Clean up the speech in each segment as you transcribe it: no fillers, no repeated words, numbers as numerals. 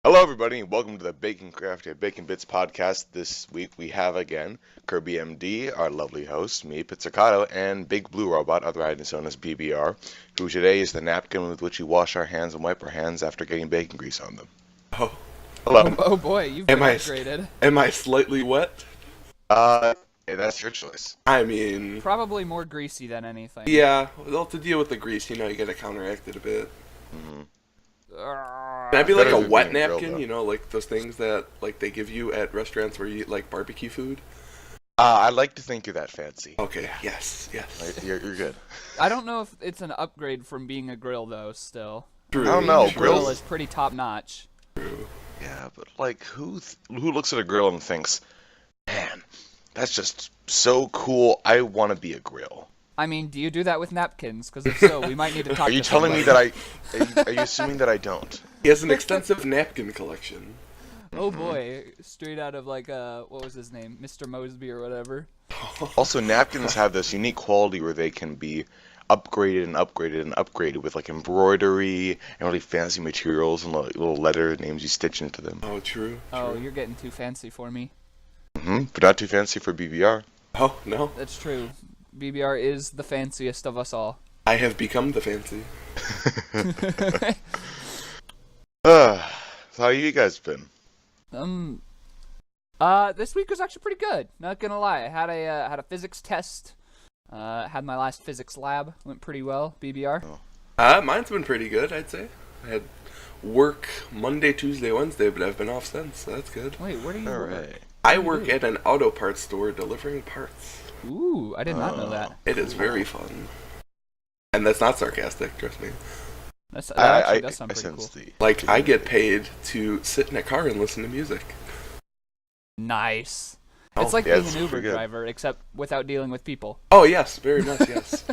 Hello, everybody, and welcome to the Bacon Crafty Bacon Bits podcast. This week we have again KirbyMD, our lovely host, me, Pizzarcato, and Big Blue Robot, otherwise known as BBR, who today is the napkin with which we wash our hands and wipe our hands after getting bacon grease on them. Oh, Hello. Oh boy, you've been am I upgraded. am I slightly wet? Yeah, that's your choice. I mean, Probably more greasy than anything. yeah. Well, to deal with the grease, you gotta counteract it a bit. Mm-hmm. Can I be like Better a than wet being grilled, napkin? though. Like those things that they give you at restaurants where you eat like barbecue food. I like to think you're that fancy. Okay. Yes. Yes. You're good. I don't know if it's an upgrade from being a grill though. Still, True. I don't know. a grill Grills- is pretty top notch. True. Yeah, but like, who looks at a grill and thinks, man, that's just so cool, I want to be a grill? I mean, do you do that with napkins? Because if so, we might need to talk. Are you to telling me somebody. that are you assuming that I don't? He has an extensive napkin collection. Oh boy, straight out of like what was his name, Mr. Mosby or whatever. Also, napkins have this unique quality where they can be upgraded and upgraded and upgraded with like embroidery and really fancy materials and like little letter names you stitch into them. Oh, true. Oh, True. you're getting too fancy for me. But not too fancy for BBR. Oh no, That's true. BBR is the fanciest of us all. I have become the fancy. So how you guys been? This week was actually pretty good. Not gonna lie, I had a physics test. Had my last physics lab. Went pretty well. BBR. Mine's been pretty good, I'd say. I had work Monday, Tuesday, Wednesday, but I've been off since, so that's good. Wait, where do you All work? right. I work at an auto parts store delivering parts. Ooh, I did not know that. It is very fun. And that's not sarcastic, trust me. That actually does sound I pretty sense cool. the Like, I get paid to sit in a car and listen to music. Nice. Oh, It's like yeah, being it's an Uber pretty good. driver, except without dealing with people. Oh, yes, very much, yes.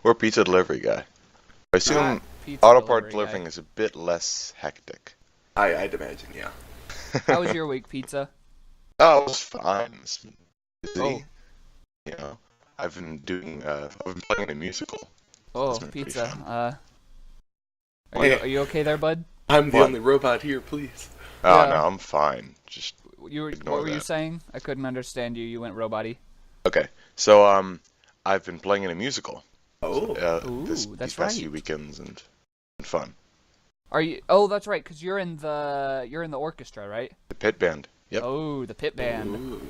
We're a pizza delivery guy. I assume Pizza auto part delivery delivering guy. is a bit less hectic. I'd imagine, yeah. How was your week, pizza? Oh, it was fine. It's been busy. Oh. You know, I've been playing a musical. Oh, That's been pretty pizza. fun. Are you okay there, bud? I'm the What? only robot here, please. Oh, Yeah. no, I'm fine. Just Ignore What were you that. saying? I couldn't understand you. You went robot-y. okay. So, I've been playing in a musical. Oh. Ooh, These that's past few right. weekends and fun. Are you? Oh, that's right. Cause you're in the orchestra, right? The pit band. Yep. Oh, the pit band. Ooh.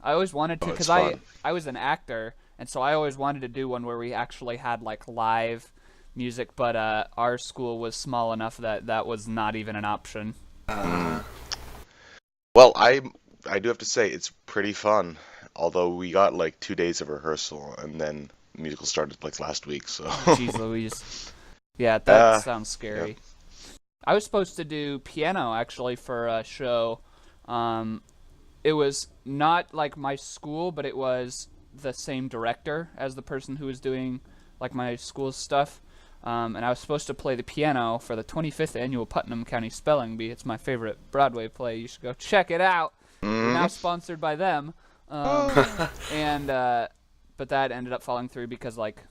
I always wanted to, Oh, it's cause fun. I was an actor, and so I always wanted to do one where we actually had like live music, but our school was small enough that was not even an option. Well, I do have to say it's pretty fun. Although we got like 2 days of rehearsal and then the musical started like last week. So. Jeez Louise. Yeah, that Uh, sounds scary. I was supposed to do piano actually for a show. It was not like my school, but it was the same director as the person who was doing like my school's stuff. And I was supposed to play the piano for the 25th annual Putnam County Spelling Bee. It's my favorite Broadway play. You should go check it out. We're now sponsored by them. And but that ended up falling through because like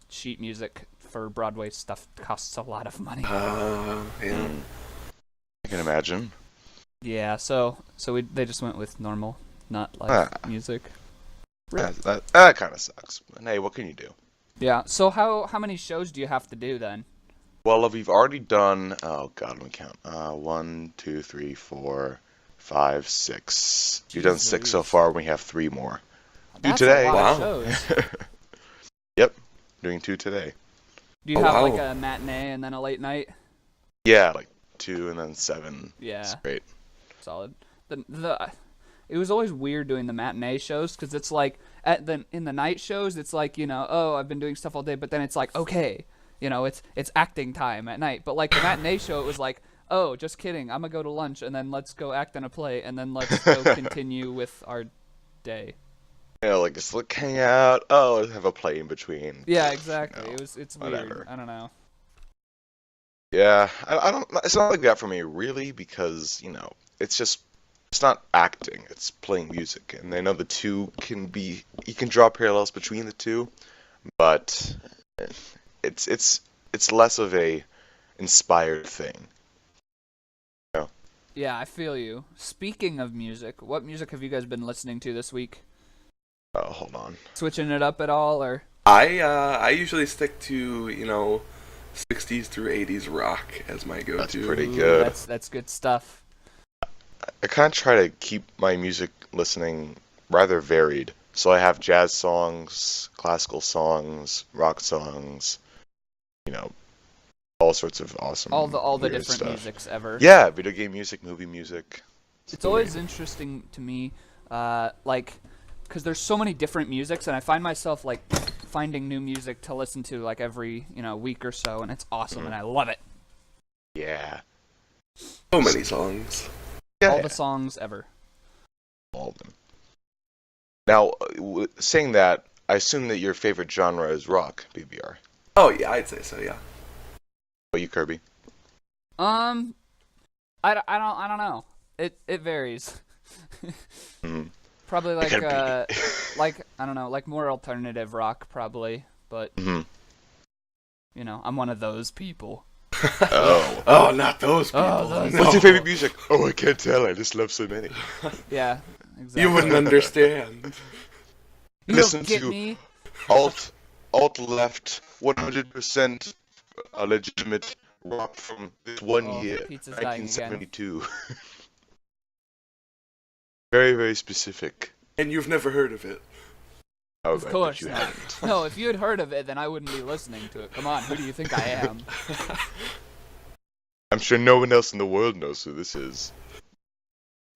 sheet music for Broadway stuff costs a lot of money. Yeah. I can imagine. Yeah, so they just went with normal, not like Ah. music. That kind of sucks. And hey, what can you do? Yeah. So how many shows do you have to do then? Well, we've already done. Oh God, let me count. 1, 2, 3, 4, 5, 6. We've done Jeez 6 so Louise. far. We have 3 more. That's today. a lot Wow. of shows. Yep, doing 2 today. Do you Oh, have wow. like a matinee and then a late night? Yeah, like 2 and then 7. Yeah. It's great. Solid. It was always weird doing the matinee shows because it's like in the night shows it's like oh I've been doing stuff all day, but then it's like okay it's acting time at night, but like the matinee show it was like oh just kidding, I'm gonna go to lunch and then let's go act in a play and then let's go continue with our day. Like just like hang out. Oh, have a play in between. Yeah, exactly. You know, It's whatever. weird. I don't know. Yeah, I don't. It's not like that for me really because it's not acting. It's playing music, and I know the two can be. You can draw parallels between the two, but it's less of a inspired thing. Yeah, I feel you. Speaking of music, what music have you guys been listening to this week? Oh, hold on. Switching it up at all, or? I usually stick to 60s through 80s rock as my go-to. That's pretty Ooh, good. That's good stuff. I kind of try to keep my music listening rather varied. So I have jazz songs, classical songs, rock songs, all sorts of awesome All the weird different stuff. musics ever. Yeah, video game music, movie music. It's always interesting to me, because there's so many different musics, and I find myself like finding new music to listen to like every week or so, and it's awesome, and I love it. Yeah. So many songs. Yeah. All the songs ever. All of them. Now, saying that, I assume that your favorite genre is rock, BBR. Oh yeah, I'd say so. Yeah. What about you, Kirby? I don't know. It varies. Probably like I don't know, like more alternative rock probably, but I'm one of those people. Oh. Oh, not those people. those- What's your favorite music? Oh, I can't tell. I just love so many. Yeah, exactly. You wouldn't understand. You Listen don't get to- me. Alt left, 100% a legitimate rock from this one Oh, year, pizza's dying again. 1972. Very, very specific. And you've never heard of it. Oh, Of I bet course you not. haven't. No, if you had heard of it, then I wouldn't be listening to it. Come on, who do you think I am? I'm sure no one else in the world knows who this is.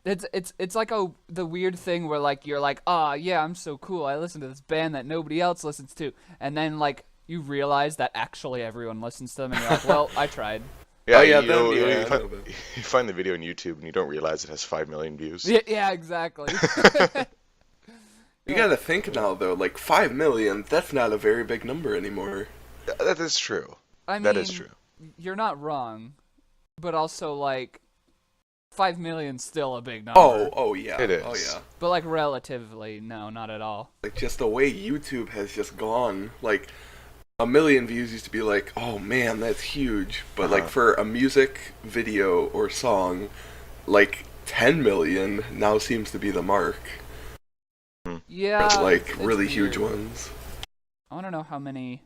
It's like the weird thing where like you're like, yeah, I'm so cool. I listen to this band that nobody else listens to, and then like you realize that actually everyone listens to them, and you're like, well, I tried. Yeah, Oh, yeah, you, that'd know, be- you, yeah, know, I you, know find, that. you find the video on YouTube and you don't realize it has 5 million views. Yeah, exactly. You gotta think now, though. Like 5 million, that's not a very big number anymore. That is true. I mean, That is true. You're not wrong, but also like 5 million's still a big number. Oh yeah. It is. Oh yeah. But like relatively, no, not at all. Like just the way YouTube has just gone. Like 1 million views used to be like, oh man, that's huge. But like for a music video or song, like 10 million now seems to be the mark. Yeah. For, like it's really huge weird. ones. I want to know how many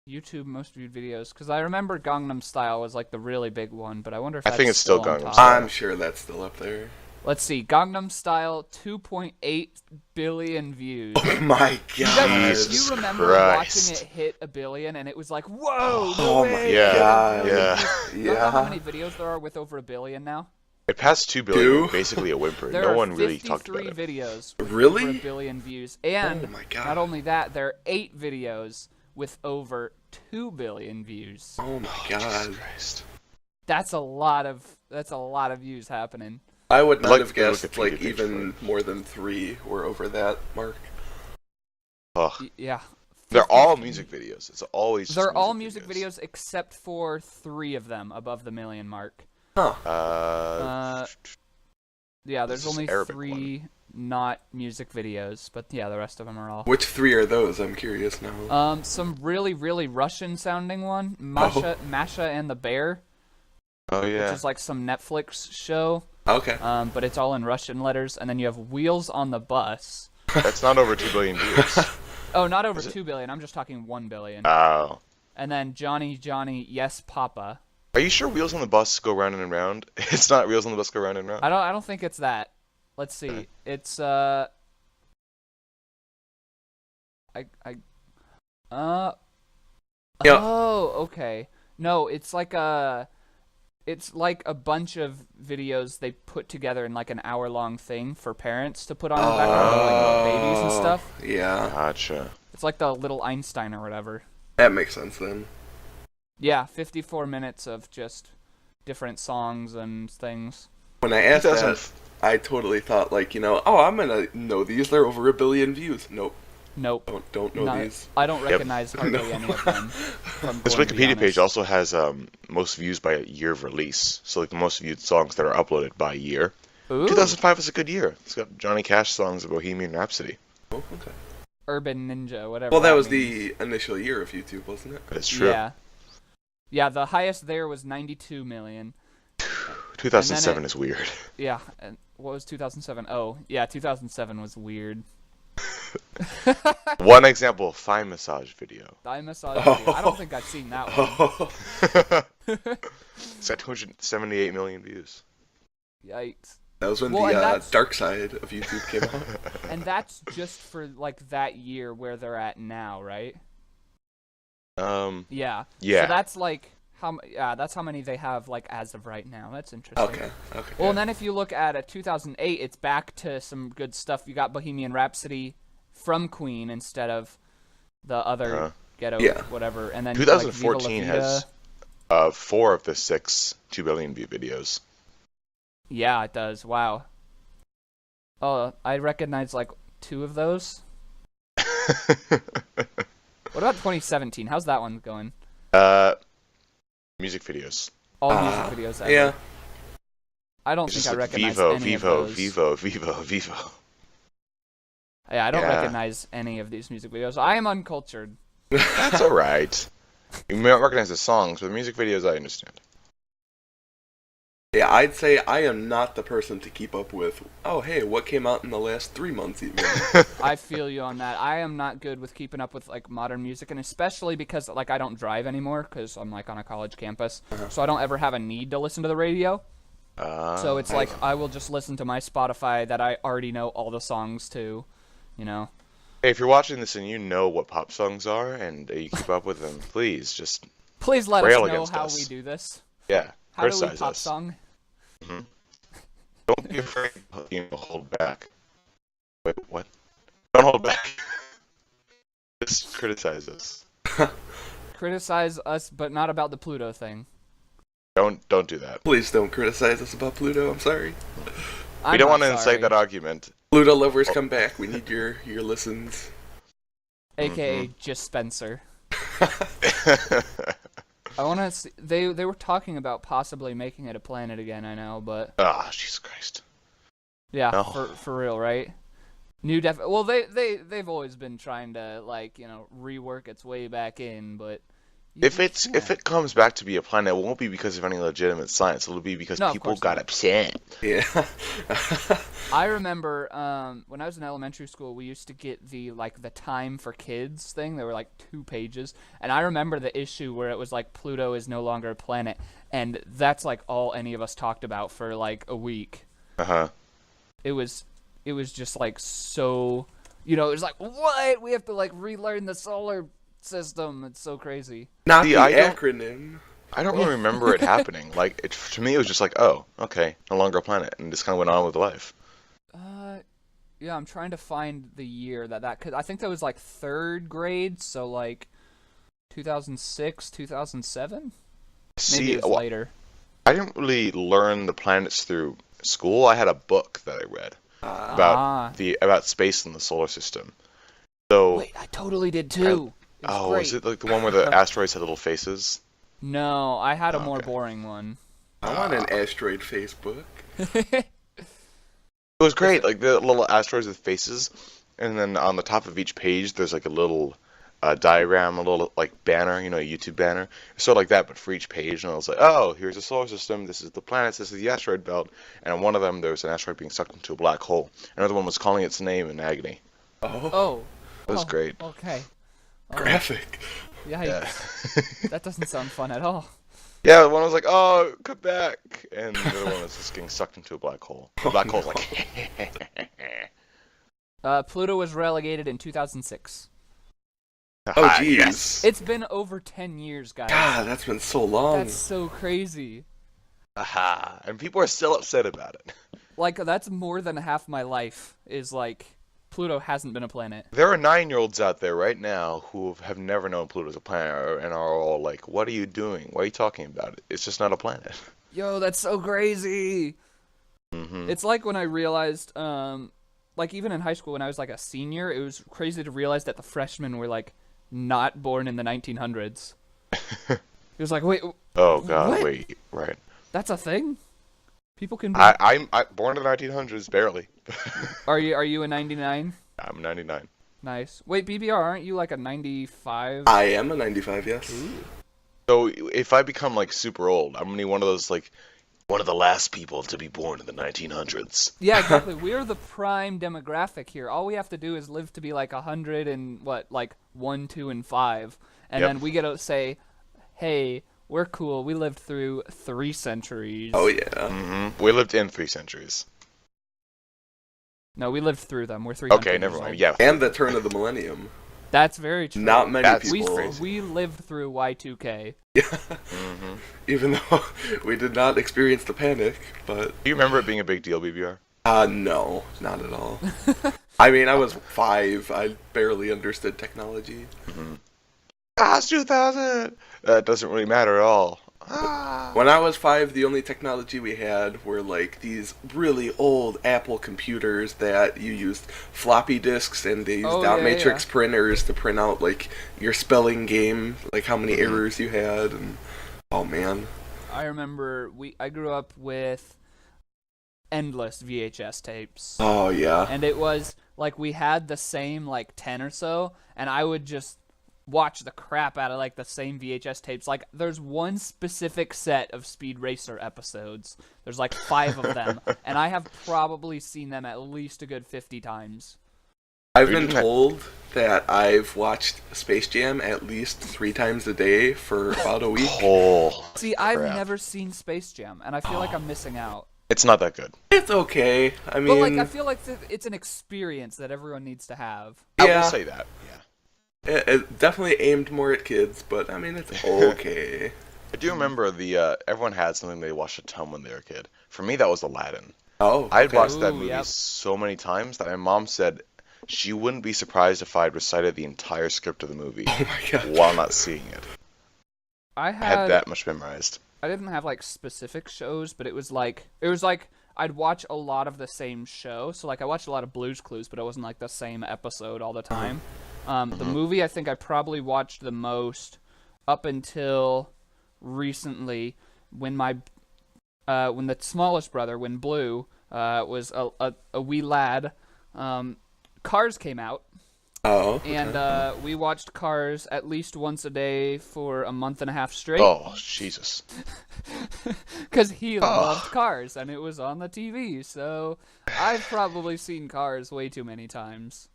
YouTube most viewed videos, because I remember Gangnam Style was like the really big one, but I wonder if I think that's it's still on Gangnam top. Style. I'm sure that's still up there. Let's see, Gangnam Style 2.8 billion views. Oh my You god. guys, Jesus you remember Christ. watching it hit 1 billion, and it was like, whoa! No Oh way! my Yeah, god. yeah. You know how Yeah. many videos there are with over 1 billion now? It passed 2 billion, Two? with basically a whimper. There No are one really talked about 53 it. videos with over Really? 1 billion views, and Oh my god. not only that, there are 8 videos with over 2 billion views. Oh my Jesus god. Christ. That's a lot of views happening. I would not Like have the guessed Wikipedia like page even more than 3 were over that mark. Ugh. Yeah. They're all music videos. It's always just They're all music videos except for 3 of them above the million mark. Huh. Yeah, there's This is only Arabic 3 not music videos, but yeah, the rest of them are all. Which 3 are those? I'm curious now. Some really, really Russian sounding one, Oh. Masha and the Bear, Oh, yeah. which is like some Netflix show. Okay. But it's all in Russian letters, and then you have Wheels on the Bus. That's not over 2 billion views. Oh, not over Is it? 2 billion. I'm just talking 1 billion. Oh. And then Johnny, Yes Papa. Are you sure Wheels on the Bus go round and round? It's not Wheels on the Bus go round and round? I don't think it's that. Let's see. It's I Yeah. Oh, okay. No, it's like a bunch of videos they put together in like an hour-long thing for parents to put on in the background of like babies and stuff. Yeah. Gotcha. It's like the Little Einstein or whatever. That makes sense then. Yeah, 54 minutes of just different songs and things. When I asked 2000 that, I totally thought like, oh, I'm gonna know these. They're over 1 billion views. Nope. Nope. Don't know these. I don't recognize hardly No. any of them. if I'm This going to be Wikipedia page honest. also has most views by year of release. So like the most viewed songs that are uploaded by year. Ooh, 2005 was a good year. It's got Johnny Cash songs of Bohemian Rhapsody. Oh, okay. Urban Ninja, whatever. Well, that was means. the initial year of YouTube, wasn't it? That's true. Yeah. Yeah, the highest there was 92 million. 2007 is weird. Yeah, and what was 2007? Oh, yeah, 2007 was weird. One example, thigh massage video. Thigh massage video. I don't think I've seen that one. It's got 278 million views. Yikes. That was when Well, the dark side of YouTube came out. And that's just for like that year where they're at now, right? Yeah. Yeah. So that's like that's how many they have like as of right now. That's interesting. Okay. Well, and then if you look at 2008, it's back to some good stuff. You got Bohemian Rhapsody from Queen instead of the other ghetto whatever. And then 2014 like, has 4 of the 6 2 billion view videos. Yeah, it does. Wow. Oh, I recognize like 2 of those. What about 2017? How's that one going? Music videos. All music videos ever. Yeah. I don't think I recognize any of those. Vivo. Yeah, I don't recognize any of these music videos. I am uncultured. That's alright. You may not recognize the songs, but the music videos I understand. Yeah, I'd say I am not the person to keep up with, oh, hey, what came out in the last 3 months even. I feel you on that. I am not good with keeping up with like modern music, and especially because like I don't drive anymore because I'm like on a college campus, so I don't ever have a need to listen to the radio. So it's like I will just listen to my Spotify that I already know all the songs to, you know. Hey, if you're watching this and you know what pop songs are and you keep up with them, please just let rail us know against how us. we do this. Yeah, How do we criticize pop us. song? Mm-hmm. Don't be afraid to hold back. Wait, what? Don't hold back. Just criticize us. Criticize us, but not about the Pluto thing. Don't do that. Please don't criticize us about Pluto, I'm sorry. We don't want to incite that argument. Pluto lovers, come back. We need your listens. AKA just Spencer. I want to see. They were talking about possibly making it a planet again. I know, but Jesus Christ. yeah, No. for real, right? Well, they've always been trying to like rework its way back in, but If it comes back to be a planet, it won't be because of any legitimate science. It'll be because No, of people course got not. upset. Yeah. I remember when I was in elementary school, we used to get the Time for Kids thing. They were like 2 pages, and I remember the issue where it was like Pluto is no longer a planet, and that's like all any of us talked about for like a week. It was just like so, it was like, what? We have to like relearn the solar system. It's so crazy. Not See, the I don't- acronym. I don't really remember it happening. Like, to me, it was just like, oh, okay, no longer a planet, and just kind of went on with life. Yeah, I'm trying to find the year cause I think that was like 3rd grade, so like 2006, 2007? Maybe See, it was later. I didn't really learn the planets through school. I had a book that I read about space and the solar system. So, Wait, I totally did too. It was great. is it like the one where the asteroids had little faces? No, I had a more Okay. boring one. I want an asteroid Facebook. It was great, like the little asteroids with faces, and then on the top of each page there's like a little diagram, a little like banner, a YouTube banner. It's sort of like that, but for each page, and I was like, oh, here's the solar system, this is the planets, this is the asteroid belt, and on one of them there was an asteroid being sucked into a black hole. Another one was calling its name in agony. Oh. It was great. Okay. Graphic. Yikes. Yeah. That doesn't sound fun at all. Yeah, one was like, oh, come back, and the other one was just getting sucked into a black hole. The black hole's like, Pluto was relegated in 2006. Oh, ah, jeez. yes. It's been over 10 years, guys. God, that's been so long. That's so crazy. Aha, and people are still upset about it. Like, that's more than half my life is like Pluto hasn't been a planet. There are 9-year-olds out there right now who have never known Pluto's a planet and are all like, what are you doing? Why are you talking about it? It's just not a planet. Yo, that's so crazy. Mm-hmm. It's like when I realized, like even in high school when I was like a senior, it was crazy to realize that the freshmen were like not born in the 1900s. It was like, wait, Oh god, what? wait, right. That's a thing? People can be... I'm born in the 1900s, barely. Are you a 99? I'm 99. Nice. Wait, BBR, aren't you like a 95? I am a 95, yes. So if I become like super old, I'm gonna be one of those like one of the last people to be born in the 1900s. Yeah, exactly. We're the prime demographic here. All we have to do is live to be like 100 and what, like 1, 2, and 5, and Yep. then we get to say, "Hey, we're cool. We lived through 3 centuries." Oh yeah. We lived in 3 centuries. No, we lived through them. We're 300 Okay, years never old. mind. Yeah. And the turn of the millennium. That's very true. Not many That's we people. crazy. we lived through Y2K. Even though we did not experience the panic, but Do you remember it being a big deal, BBR? no, not at all. I mean, I was 5. I barely understood technology. It's 2000. That doesn't really matter at all. Ah. When I was 5, the only technology we had were like these really old Apple computers that you used floppy disks, and they used dot matrix printers to print out like your spelling game, like how many errors you had, and oh man. I remember I grew up with endless VHS tapes. Oh yeah. And it was like we had the same like 10 or so, and I would just watch the crap out of like the same VHS tapes. Like there's one specific set of Speed Racer episodes. There's like 5 of them, and I have probably seen them at least a good 50 times. I've been told that I've watched Space Jam at least 3 times a day for about a week. Oh, See, I've crap. never seen Space Jam, and I feel like I'm missing out. It's not that good. It's okay. I mean, But like, I feel like it's an experience that everyone needs to have. I yeah, will say that. Yeah. it definitely aimed more at kids, but I mean, it's okay. I do remember everyone had something they watched a ton when they were a kid. For me, that was Aladdin. Oh, I had okay. watched that Ooh, movie yep. so many times that my mom said she wouldn't be surprised if I had recited the entire script of the movie Oh my god. while not seeing it. I I had had that much memorized. I didn't have like specific shows, but it was like I'd watch a lot of the same show. So like I watched a lot of Blue's Clues, but it wasn't like the same episode all the time. The movie I think I probably watched the most up until recently when when the smallest brother, when Blue was a wee lad, Cars came out. Oh, okay. And we watched Cars at least once a day for a month and a half straight. Oh, Jesus. Because he loved Cars, and it was on the TV, so I've probably seen Cars way too many times.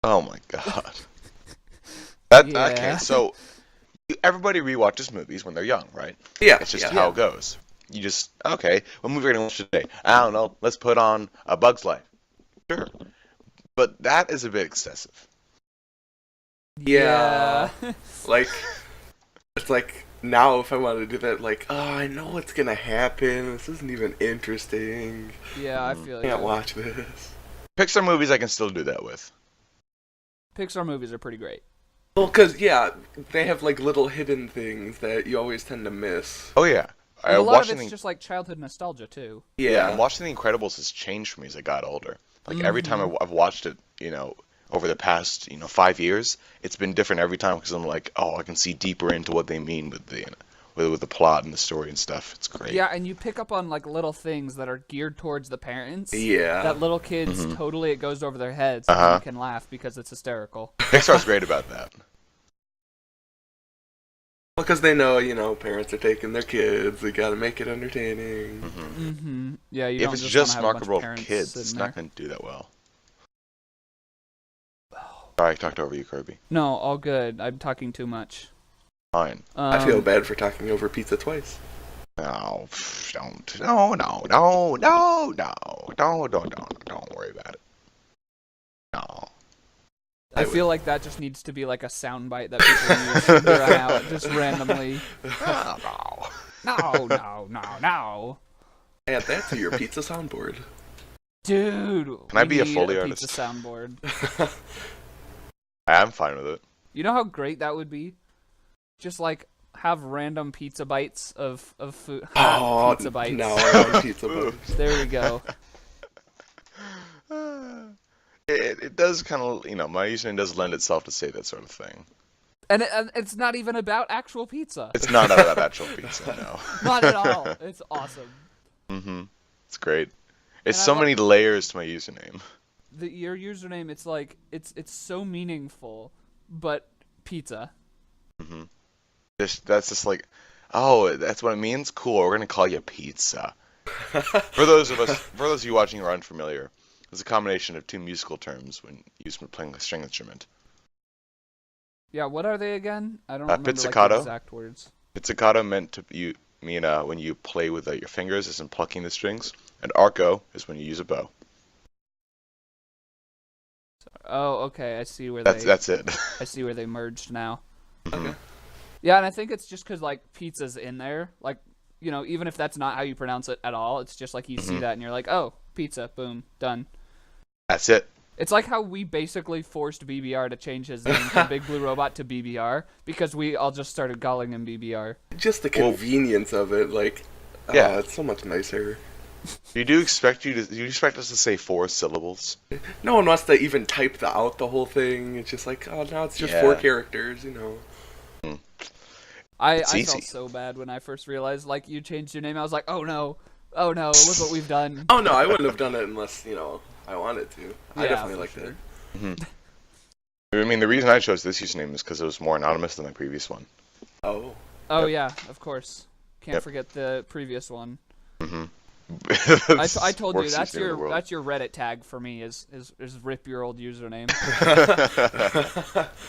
Oh my God. Yeah. Okay, so everybody rewatches movies when they're young, right? Yeah, It's just yeah. how it goes. You just, okay, what movie are we going to watch today? I don't know, let's put on A Bug's Life. Sure. But that is a bit excessive. Yeah. Like, it's like, now if I wanted to do that, like, oh, I know what's gonna happen. This isn't even interesting. Yeah, I feel I like can't watch this. Pixar movies I can still do that with. Pixar movies are pretty great. Well, because, yeah, they have, like, little hidden things that you always tend to miss. Oh yeah. And a lot of watching it's just like childhood nostalgia, too. Yeah, and watching The Incredibles has changed for me as I got older. Like every time I've watched it, over the past, 5 years, it's been different every time because I'm like, oh, I can see deeper into what they mean with the plot and the story and stuff. It's great. Yeah, and you pick up on like little things that are geared towards the parents. Yeah. That little kids totally, it goes over their heads, and you can laugh because it's hysterical. Pixar's great about that. Because they know, parents are taking their kids. They gotta make it entertaining. Yeah, you If don't it's just just wanna have a bunch of marketable parents kids, sitting it's there. not going to do that well. Sorry, I talked over you, Kirby. No, all good. I'm talking too much. Fine. I feel bad for talking over pizza twice. No, don't. No, don't worry about it. No. I feel like that just needs to be like a soundbite that people use from here on out, just randomly. No. No. Add that to your pizza soundboard. Dude, Can I we be a need Foley pizza artist? soundboard. I'm fine with it. You know how great that would be? Just like have random pizza bites of food. Oh, Pizza bites. now I want pizza bites. There we go. It does kind of, my username does lend itself to say that sort of thing. And it's not even about actual pizza. It's not about actual pizza, no. Not at all. It's awesome. It's great. It's And I so lo- many layers to my username. Your username, it's like it's so meaningful, but pizza. That's just like, oh, that's what it means? Cool, we're gonna call you pizza. For those of you watching who are unfamiliar, it's a combination of two musical terms when used when playing a string instrument. Yeah, what are they again? I don't remember like, the Pizzicato. exact words. Pizzicato meant to mean when you play with your fingers, as in plucking the strings, and arco is when you use a bow. Oh, okay. I see where That's it. I see where they merged now. Mhm. Yeah, and I think it's just because like pizza's in there. Like, you know, even if that's not how you pronounce it at all, it's just like you see that and you're like, oh, pizza, boom, done. That's it. It's like how we basically forced BBR to change his name from Big Blue Robot to BBR because we all just started calling him BBR. Just the convenience of it, like, Yeah. it's so much nicer. Do you expect us to say 4 syllables? No one wants to even type out the whole thing. It's just like, oh, now it's just 4 characters, you know. I It's felt easy. so bad when I first realized like you changed your name. I was like, oh no, look what we've done. Oh no, I wouldn't have done it unless, you know, I wanted to. I Yeah, definitely for like sure. that. I mean, the reason I chose this username is because it was more anonymous than my previous one. Oh. Oh Yep. yeah, of course. Can't Yep. forget the previous one. I I told you that's your Reddit tag for me is rip your old username.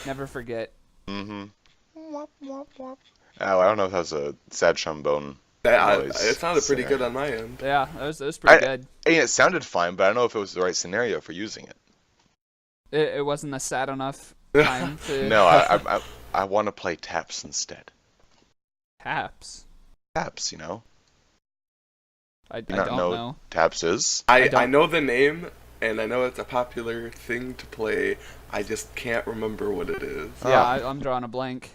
Never forget. Oh, I don't know if that was a sad trombone noise. It sounded pretty singer. good on my end. Yeah, that was pretty good. I mean, it sounded fine, but I don't know if it was the right scenario for using it. It wasn't a sad enough time to No, I want to play taps instead. taps. Taps, you know? I You don't know. Taps is? I know the name, and I know it's a popular thing to play. I just can't remember what it is. Yeah, I'm drawing a blank.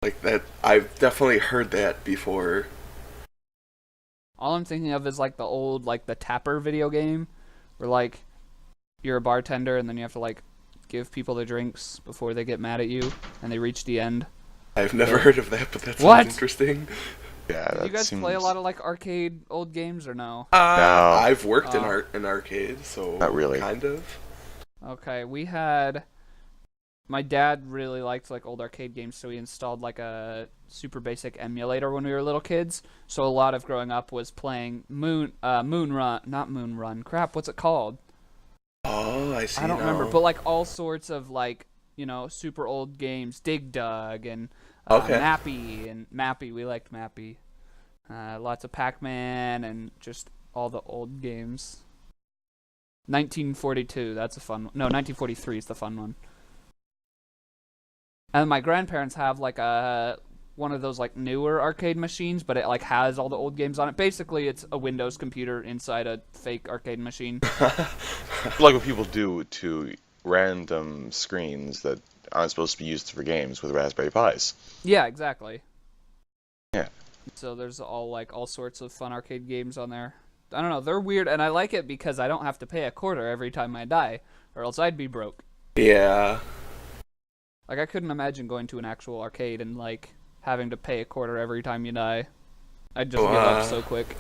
Like that, I've definitely heard that before. All I'm thinking of is like the old like the Tapper video game, where like you're a bartender and then you have to like give people their drinks before they get mad at you and they reach the end. I've never heard of that, but that sounds What? interesting. Yeah, Did that you guys seems... play a lot of like arcade old games or no? No. I've worked in Oh. an arcade, so Not really. kind of. Okay, we had. My dad really liked like old arcade games, so he installed like a super basic emulator when we were little kids. So a lot of growing up was playing Moon Run. Crap, what's it called? Oh, I see. I don't now. remember, but like all sorts of like super old games, Dig Dug and Okay. Mappy. We liked Mappy. Lots of Pac-Man and just all the old games. 1942, that's a fun one. No, 1943 is the fun one. And my grandparents have like one of those like newer arcade machines, but it like has all the old games on it. Basically, it's a Windows computer inside a fake arcade machine. Like what people do to random screens that aren't supposed to be used for games with Raspberry Pis. Yeah, exactly. Yeah. So there's all sorts of fun arcade games on there. I don't know, they're weird, and I like it because I don't have to pay a quarter every time I die, or else I'd be broke. Yeah. Like I couldn't imagine going to an actual arcade and like having to pay a quarter every time you die. I'd just give up so quick.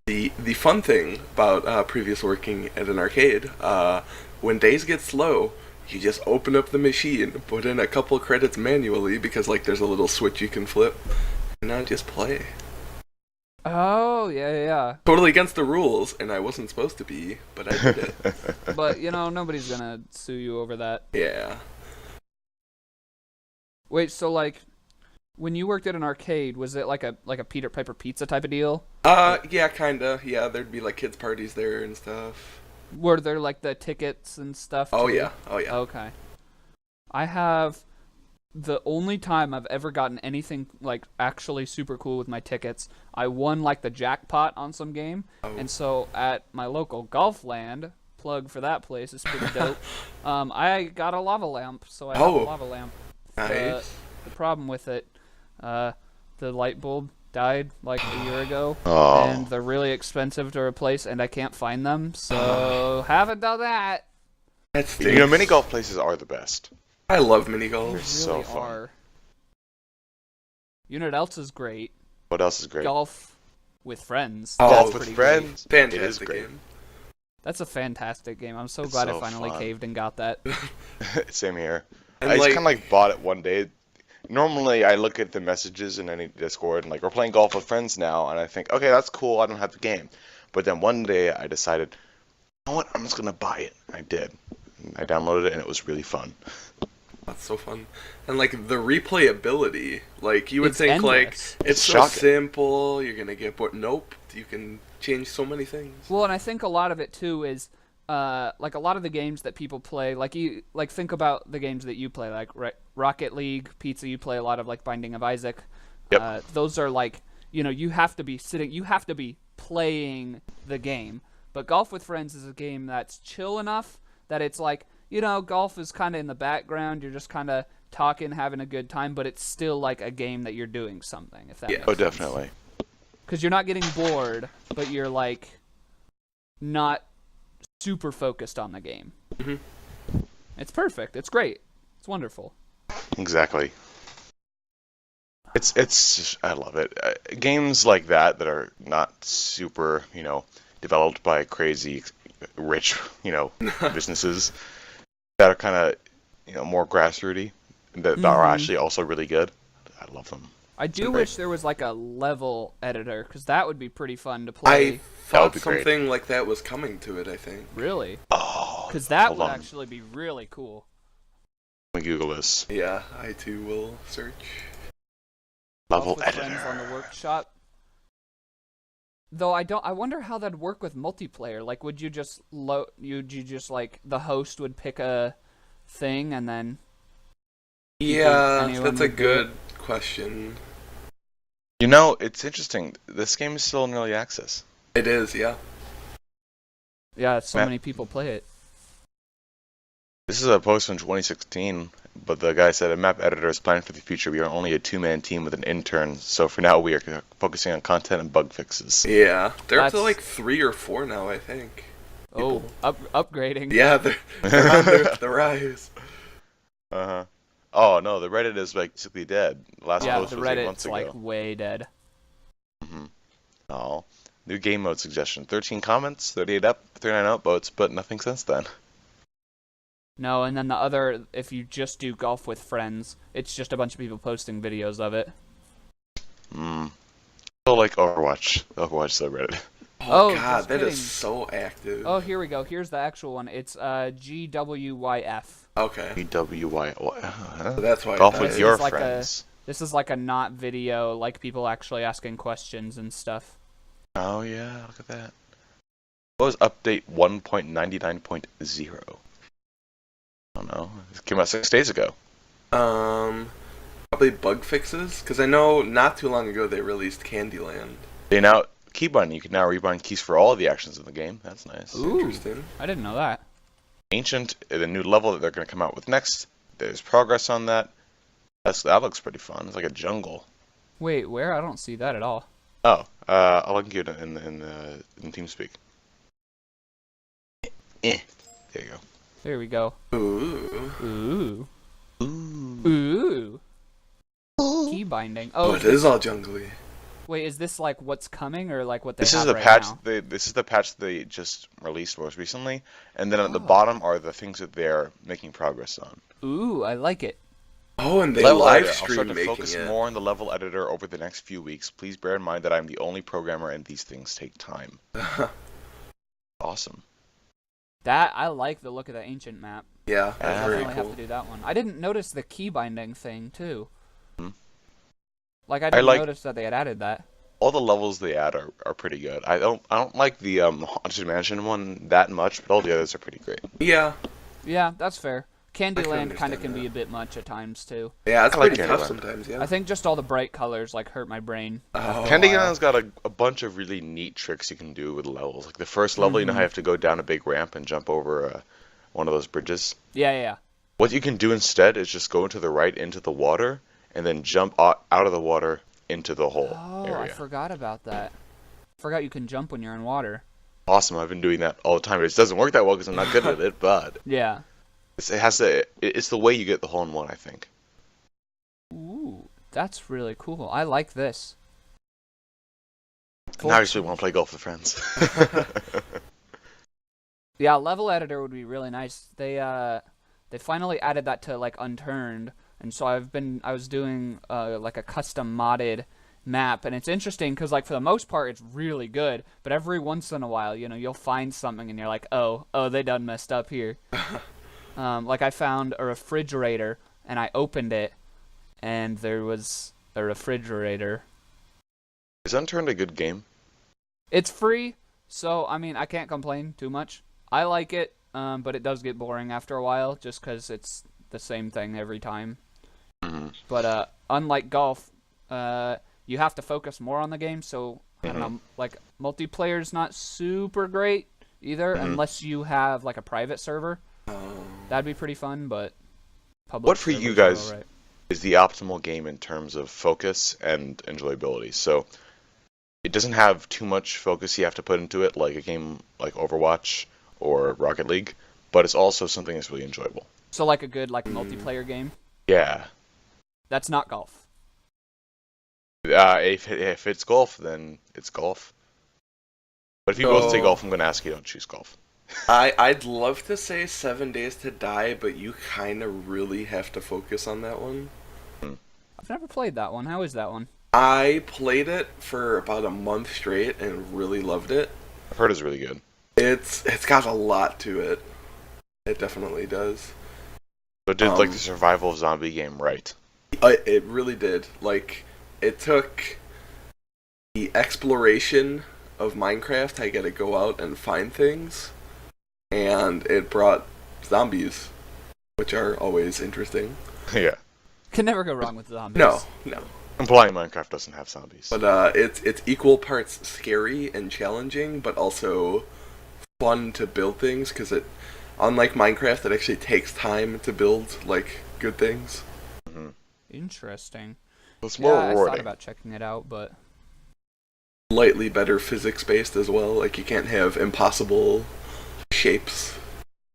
The fun thing about previous working at an arcade, when days get slow, you just open up the machine, put in a couple credits manually because like there's a little switch you can flip, and now just play. Oh, yeah. Totally against the rules, and I wasn't supposed to be, but I did it. But, nobody's gonna sue you over that. Yeah. Wait, so, like, when you worked at an arcade, was it like a Peter Piper Pizza type of deal? Yeah, kinda. Yeah, there'd be like kids' parties there and stuff. Were there, like, the tickets and stuff, Oh, too? yeah. Oh, yeah. Okay. I have... The only time I've ever gotten anything, like, actually super cool with my tickets, I won, like, the jackpot on some game, and so at my local golf land, plug for that place, is pretty dope, I got a lava lamp, so I have a lava lamp. Nice. The problem with it, the light bulb died, like, a year ago, Oh. and they're really expensive to replace, and I can't find them, so haven't done that. That stinks. Mini golf places are the best. I love mini golf. They're so Really fun. are. You know what else is great? What else is great? Golf with friends. Oh, That's Golf with pretty friends. great. It is Fantastic great. game. That's a fantastic game. I'm so It's glad so I finally fun. caved and got that. Same here. And I just kind of like bought it one day. Normally, I look at the messages in any Discord and like we're playing golf with friends now, and I think, okay, that's cool. I don't have the game, but then one day I decided, you know what? I'm just gonna buy it. I did. I downloaded it, and it was really fun. That's so fun. And like the replayability, like you would It's think like endless. it's so shocking. simple, you're gonna get bored. Nope, you can change so many things. Well, and I think a lot of it too is like a lot of the games that people play, like think about the games that you play, like Rocket League, Pizza. You play a lot of like Binding of Isaac. Yep. Those are like, you have to be playing the game. But Golf with Friends is a game that's chill enough that it's like, golf is kind of in the background. You're just kind of talking, having a good time, but it's still like a game that you're doing something. If that makes Oh, sense. definitely. Because you're not getting bored, but you're like not super focused on the game. Mhm. It's perfect. It's great. It's wonderful. Exactly. It's just, I love it. Games like that are not super, developed by crazy rich, businesses that are kind of, more grassrooty that are actually also really good. I love them. I do Great. wish there was like a level editor, because that would be pretty fun to I play. thought be great. something like that was coming to it, I think. Really? Oh, Because that hold would on. actually be really cool. Let me Google this. Yeah, I too will search. Level Golf with Friends on the editor. workshop. Though I wonder how that'd work with multiplayer. Like, would you just like the host would pick a thing and then Yeah, anyone that's a would do good question. It's interesting. This game is still in early access. It is, yeah. yeah, so Matt? many people play it. This is a post from 2016, but the guy said a map editor is planned for the future. We are only a two-man team with an intern, so for now we are focusing on content and bug fixes. Yeah, they're up to That's- like 3 or 4 now, I think. Oh, upgrading. Yeah, they're on the rise. Uh-huh. Oh, no, the Reddit is basically dead. Last Yeah, post the was 8 months Reddit's ago. like way dead. Oh. New game mode suggestion. 13 comments, 38 up, 39 upvotes, but nothing since then. No, and then the other, if you just do Golf with Friends, it's just a bunch of people posting videos of it. So like Overwatch. Overwatch subreddit. Oh, Oh, god, just that kidding. is so active. Oh, here we go. Here's the actual one. It's GWYF. Okay, BWY. so that's why. Golf that with is- your like a- friends. This is like a not video, like people actually asking questions and stuff. Oh yeah, look at that. What was update 1.99.0? I don't know. It came out 6 days ago. Probably bug fixes, because I know not too long ago they released Candyland. They now keybind. You can now rebind keys for all of the actions in the game. That's nice. Ooh, Interesting. I didn't know that. Ancient, the new level that they're going to come out with next. There's progress on that. That looks pretty fun. It's like a jungle. Wait, where? I don't see that at all. Oh, I'll link you in TeamSpeak. There you go. There we go. Ooh. Ooh. Ooh. Ooh. Key binding. Oh, Oh, it is all jungly. wait, is this like what's coming or like what they This have is the right patch. now? This is the patch they just released most recently, and then at the Oh. bottom are the things that they're making progress on. Ooh, I like it. Oh, and they Level live editor. I'll stream start to making focus it. more on the level editor over the next few weeks. Please bear in mind that I'm the only programmer, and these things take time. Awesome. That I like the look of the ancient map. Yeah, I that's I very definitely have cool. to do that one. I didn't notice the key binding thing too. Hmm. Like I didn't like- notice that they had added that. All the levels they add are pretty good. I don't like the Haunted Mansion one that much, but all the others are pretty great. Yeah, Yeah, that's fair. Candyland kind understand of can be that. a bit much at times too. yeah, it's I like pretty tough Candyland. sometimes. Yeah. I think just all the bright colors like hurt my brain. Oh, Candyland's got a bunch of really neat tricks you can do with levels. Like the first level, you know how you have to go down a big ramp and jump over one of those bridges? Yeah, yeah, yeah. What you can do instead is just go to the right into the water and then jump out of the water into the whole Oh, I area. forgot about that. Forgot you can jump when you're in water. Awesome, I've been doing that all the time. It doesn't work that well because I'm not good at it, but Yeah. it's the way you get the hole in one, I think. Ooh, that's really cool. I like this. Now I just really want to play golf with friends. Yeah, level editor would be really nice. they finally added that to like Unturned, and so I was doing like a custom modded map, and it's interesting because like for the most part it's really good, but every once in a while, you'll find something and you're like, oh, they done messed up here. Like I found a refrigerator and I opened it, and there was a refrigerator. Is Unturned a good game? It's free, so I mean I can't complain too much. I like it, but it does get boring after a while just because it's the same thing every time. Mm-hmm. But unlike golf, you have to focus more on the game, so I don't know, like multiplayer's not super great either, unless you have like a private server. That'd be pretty fun, but public What for you servers guys are all right. is the optimal game in terms of focus and enjoyability? So it doesn't have too much focus you have to put into it, like a game like Overwatch or Rocket League, but it's also something that's really enjoyable. So like a good like multiplayer game. Yeah. That's not golf. If it's golf, then it's golf. But if you both say golf, I'm going to ask you don't choose golf. I'd love to say 7 Days to Die, but you kind of really have to focus on that one. I've never played that one. How is that one? I played it for about a month straight and really loved it. I've heard it's really good. It's got a lot to it. It definitely does. So it did like the survival zombie game right. It really did. Like, it took the exploration of Minecraft. I got to go out and find things, and it brought zombies, which are always interesting. Yeah. Can never go wrong with zombies. No. Implying Minecraft doesn't have zombies. But it's equal parts scary and challenging, but also fun to build things, because unlike Minecraft, it actually takes time to build like good things. Mm-hmm. Interesting. It's more I rewarding. thought about checking it out, but Slightly better physics-based as well. Like, you can't have impossible shapes.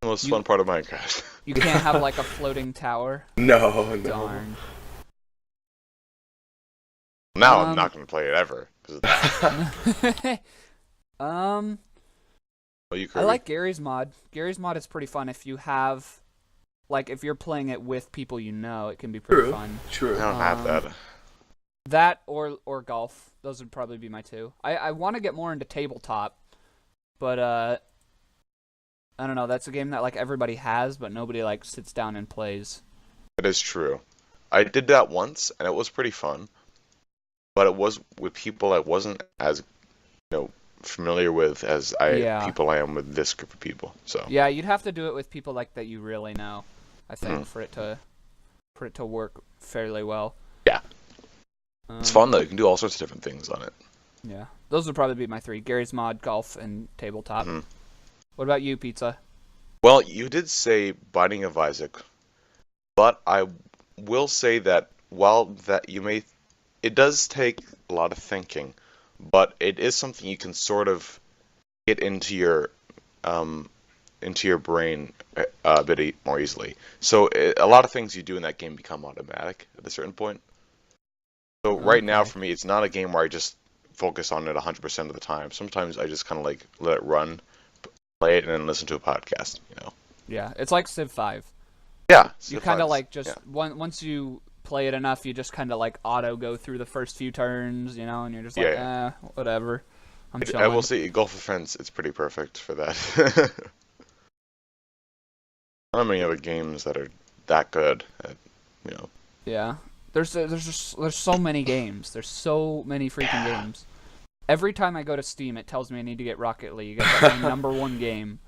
The most fun part of Minecraft. you can't have like a floating tower. No. Darn. Now I'm not going to play it ever because of that. I You, Kirby? like Gary's mod. Gary's mod is pretty fun if you have, like, if you're playing it with people you know, it can be pretty fun. True. I don't have that. That or golf. Those would probably be my two. I want to get more into tabletop, but I don't know. That's a game that like everybody has, but nobody like sits down and plays. It is true. I did that once, and it was pretty fun. But it was with people I wasn't as, familiar with as people I am with this group of people. So yeah, you'd have to do it with people like that you really know, I think, for it to work fairly well. Yeah. It's fun though. You can do all sorts of different things on it. Yeah, those would probably be my three: Gary's mod, golf, and tabletop. Mm-hmm. What about you, Pizza? Well, you did say Binding of Isaac, but I will say that while that it does take a lot of thinking, but it is something you can sort of get into your brain a bit more easily. So a lot of things you do in that game become automatic at a certain point. So right now for me, it's not a game where I just focus on it 100% of the time. Sometimes I just kind of like let it run, play it, and then listen to a podcast. Yeah, it's like Civ 5. Yeah. You kind of like just once you play it enough, you just kind of like auto go through the first few turns, and you're just like, whatever. I will say, Golf with Friends, it's pretty perfect for that. Not many other games that are that good at, Yeah. There's so many games. There's so many freaking games. Every time I go to Steam, it tells me I need to get Rocket League. It's like my number one game.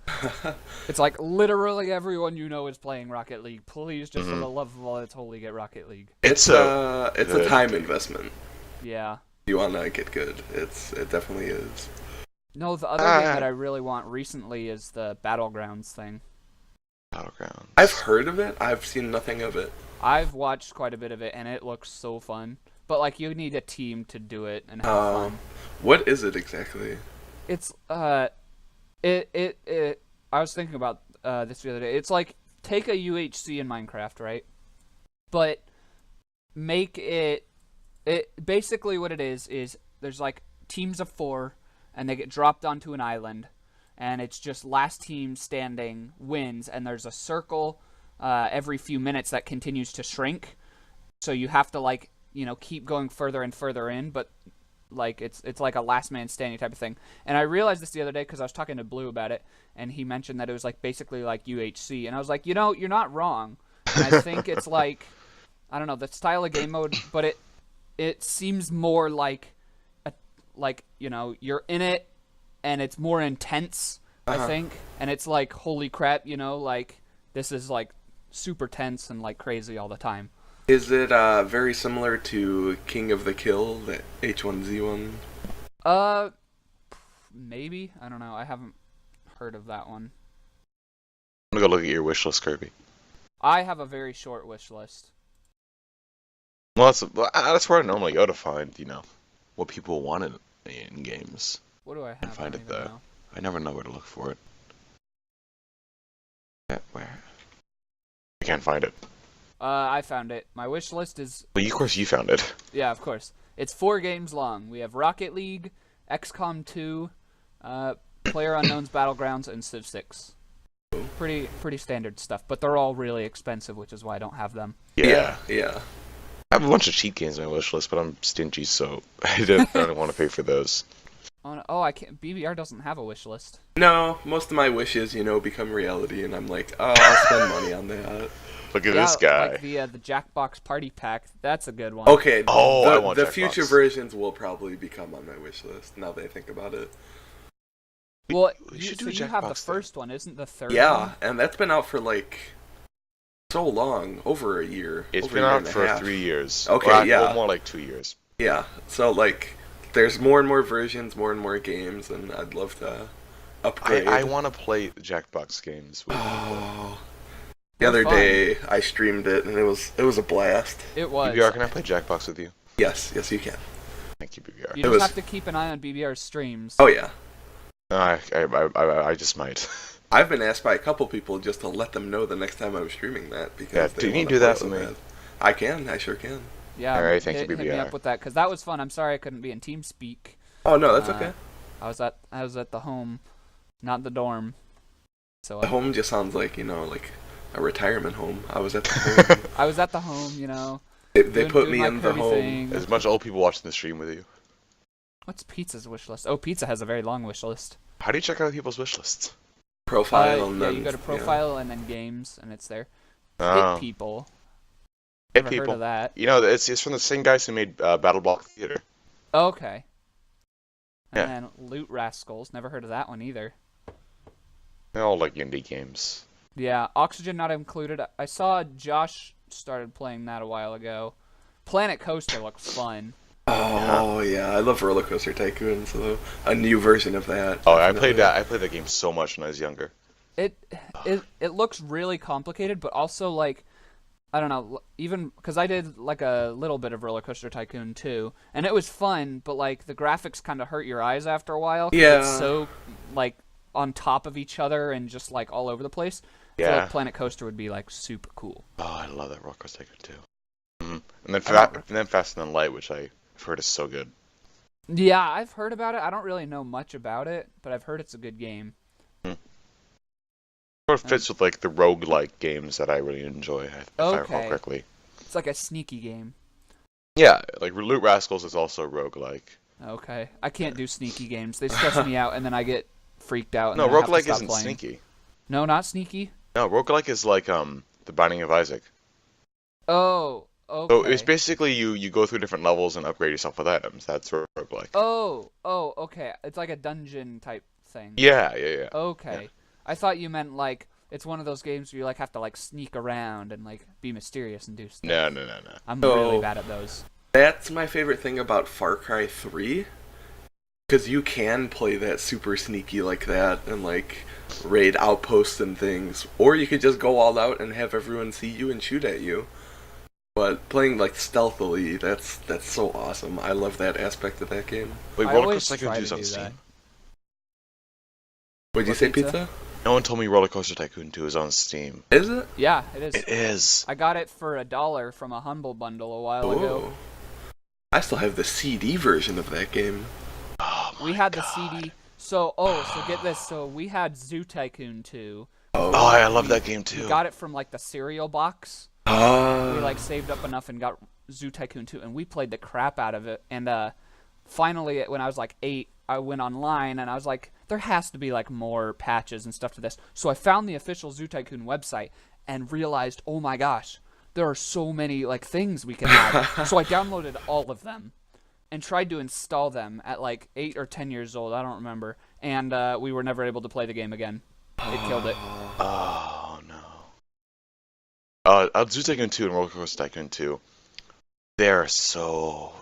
It's like literally everyone you know is playing Rocket League. Please, just for the love of all that's holy, get Rocket League. It's a time investment. Yeah. You want to get good. It definitely is. No, the other game that I really want recently is the Battlegrounds thing. Battlegrounds. I've heard of it. I've seen nothing of it. I've watched quite a bit of it, and it looks so fun. But like, you need a team to do it and have fun. What is it exactly? It's I was thinking about this the other day. It's like take a UHC in Minecraft, right? But make it basically what it is there's like teams of 4, and they get dropped onto an island, and it's just last team standing wins, and there's a circle every few minutes that continues to shrink. So you have to like keep going further and further in, but like it's like a last man standing type of thing. And I realized this the other day because I was talking to Blue about it, and he mentioned that it was like basically like UHC, and I was like, you're not wrong. And I think it's like, I don't know, the style of game mode, but it seems more like you're in it, and it's more intense. I think, and it's like, holy crap, like this is like super tense and like crazy all the time. Is it very similar to King of the Kill, the H1Z1? Maybe. I don't know. I haven't heard of that one. I'm gonna go look at your wish list, Kirby. I have a very short wish list. Well, that's where I normally go to find, what people want in games. What do I have? And find it there. I never know where to look for it. Where? I can't find it. I found it. My wish list is... Well, of course you found it. Yeah, of course. It's 4 games long. We have Rocket League, XCOM 2, PlayerUnknown's Battlegrounds, and Civ 6. Pretty standard stuff, but they're all really expensive, which is why I don't have them. Yeah. I have a bunch of cheat games on my wish list, but I'm stingy, so I don't want to pay for those. I can't. BBR doesn't have a wish list. No, most of my wishes, become reality, and I'm like, oh, I'll spend money on that. Look at this guy. Like the Jackbox Party Pack. That's a good one. Okay. I want the Jackbox. future versions will probably become on my wish list. Now that I think about it. Well, you have the first one, isn't the third? Yeah, one? and that's been out for like so long, over a year. It's over been a year out and a for half. 3 years. Okay, well, yeah. more like 2 years. Yeah, so like, there's more and more versions, more and more games, and I'd love to upgrade. I want to play the Jackbox games. The other fun. day, I streamed it, and it was a blast. It was. BBR, can I play Jackbox with you? Yes, you can. Thank you, BBR. You just have to keep an eye on BBR's streams. Oh yeah. I just might. I've been asked by a couple people just to let them know the next time I'm streaming that because Yeah, they do you wanna do that play for so me? bad. I can. I sure can. Yeah. All right, thank you, hit me BBR. up with that because that was fun. I'm sorry I couldn't be in TeamSpeak. Oh no, that's okay. I was at the home, not the dorm. So The home just sounds like like a retirement home. I was at the home. I was at the home. They put doing me my in the Kirby home. thing. There's a bunch of old people watching the stream with you. What's Pizza's wish list? Oh, Pizza has a very long wish list. How do you check out people's wish lists? Profile and then you go to profile and then games, and it's there. Oh. Hit people. Hit Never people. heard of that. It's from the same guys who made Battle Block Theater. Okay. And Yeah. then Loot Rascals. Never heard of that one either. They're all like indie games. Yeah, Oxygen not included. I saw Josh started playing that a while ago. Planet Coaster looks fun. Oh yeah, I love Roller Coaster Tycoon. So a new version of that. Oh, I played that game so much when I was younger. It looks really complicated, but also like, I don't know, even because I did like a little bit of Roller Coaster Tycoon too, and it was fun, but like the graphics kind of hurt your eyes after a while. 'Cause Yeah. It's so like on top of each other and just like all over the place. I feel Yeah. like Planet Coaster would be like super cool. Oh, I love that Roller Coaster Tycoon too. And then Faster Than Light, which I've heard is so good. Yeah, I've heard about it. I don't really know much about it, but I've heard it's a good game. It fits with like the roguelike games that I really enjoy, if I recall correctly. It's like a sneaky game. Yeah, like Loot Rascals is also roguelike. Okay. I can't do sneaky games. They stress me out, and then I get freaked out. And No, then I have to roguelike stop isn't playing. sneaky. No, not sneaky? No, roguelike is like The Binding of Isaac. Oh, okay. So it's basically you go through different levels and upgrade yourself with items. That's roguelike. Oh, okay. It's like a dungeon type thing. Yeah. Okay. Yeah. I thought you meant like it's one of those games where you like have to like sneak around and like be mysterious and do stuff. No. I'm No. really bad at those. That's my favorite thing about Far Cry 3. Because you can play that super sneaky like that and like raid outposts and things. Or you could just go all out and have everyone see you and shoot at you. But playing like stealthily, that's so awesome. I love that aspect of that game. Wait, I Roller always Coaster try Tycoon to 2 is on do that. Steam. What'd you What, say, Pizza? Pizza? No one told me Roller Coaster Tycoon 2 is on Steam. Is it? Yeah, it is. It is. I got it for $1 from a Humble Bundle a while ago. Oh. I still have the CD version of that game. Oh my We had God. the CD. So get this. So we had Zoo Tycoon 2, Oh, Oh, I love that game We too. got it from like the cereal box. We like saved up enough and got Zoo Tycoon 2, and we played the crap out of it. And finally, when I was like 8, I went online and I was like, there has to be like more patches and stuff to this. So I found the official Zoo Tycoon website and realized, oh my gosh, there are so many like things we can add. So I downloaded all of them and tried to install them at like 8 or 10 years old. I don't remember. And we were never able to play the game again. It killed it. Oh no. Zoo Tycoon 2 and Roller Coaster Tycoon 2. They're so.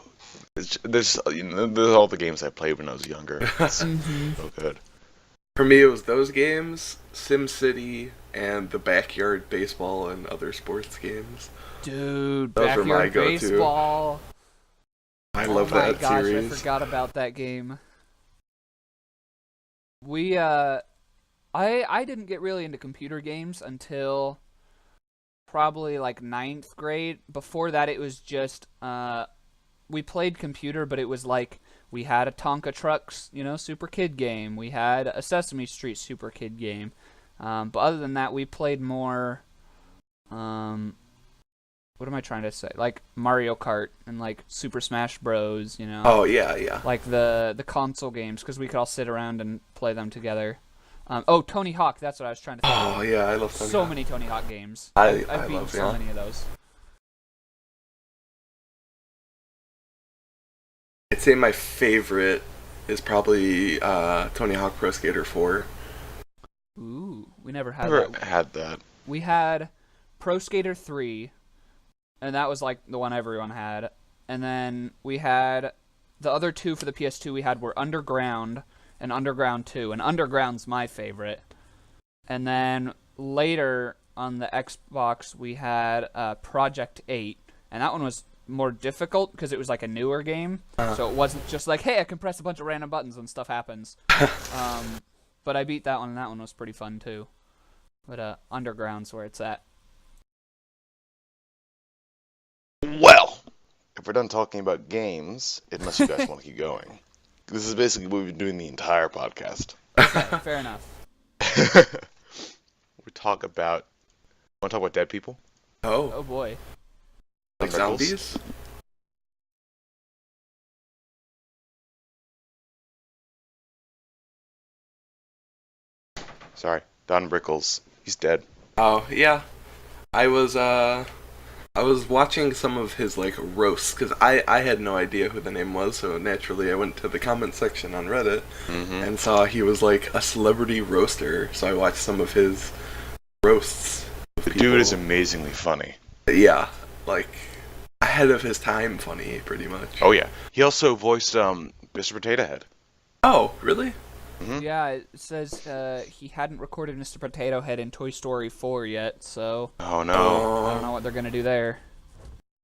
There's all the games I played when I was younger. It's so good. For me, it was those games, SimCity, and the backyard baseball and other sports games. Dude, Those were my backyard go-to. baseball. I love Oh my that gosh, series. I forgot about that game. I didn't get really into computer games until probably like 9th grade. Before that, it was just we played computer, but it was like we had a Tonka Trucks, Super Kid game. We had a Sesame Street Super Kid game. But other than that, we played more. What am I trying to say? Like Mario Kart and like Super Smash Bros. Oh yeah. Like the console games, because we could all sit around and play them together. Tony Hawk, that's what I was trying to think of. Oh yeah, I love So many Tony Hawk games. I I've beaten love, so yeah. many of those. I'd say my favorite is probably Tony Hawk Pro Skater 4. Ooh, we never had Never that. had that. We had Pro Skater 3, and that was like the one everyone had. And then we had the other two for the PS2 we had were Underground and Underground 2. And Underground's my favorite. And then later on the Xbox we had Project 8, and that one was more difficult because it was like a newer game. So it wasn't just like, hey, I can press a bunch of random buttons and stuff happens. But I beat that one, and that one was pretty fun too. But Underground's where it's at. Well, if we're done talking about games, unless you guys want to keep going, this is basically what we've been doing the entire podcast. Okay, fair enough. We talk about. Want to talk about dead people? Oh Oh, boy. like Don Rickles? zombies? Sorry, Don Rickles. He's dead. Oh yeah, I was watching some of his like roasts because I had no idea who the name was, so naturally I went to the comment section on Reddit and saw he was like a celebrity roaster. So I watched some of his roasts. Of The people. dude is amazingly funny. Yeah, like ahead of his time, funny pretty much. Oh yeah. He also voiced Mr. Potato Head. Oh really? Yeah, it says he hadn't recorded Mr. Potato Head in Toy Story 4 yet, so Oh no. I don't know what they're gonna do there.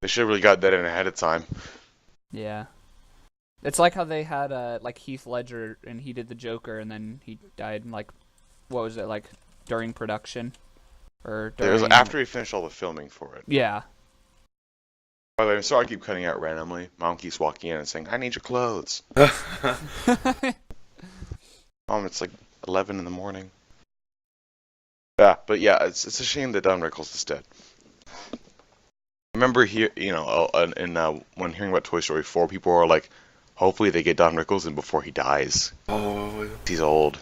They should have really got that in ahead of time. Yeah. It's like how they had like Heath Ledger and he did the Joker and then he died like, what was it, like during production? Or It was during... after he finished all the filming for it. Yeah. By the way, I'm sorry I keep cutting out randomly. Mom keeps walking in and saying, I need your clothes. Mom, it's like 11 in the morning. Yeah, but yeah, it's a shame that Don Rickles is dead. I remember here, when hearing about Toy Story 4, people were like, hopefully they get Don Rickles in before he dies. Oh, He's old.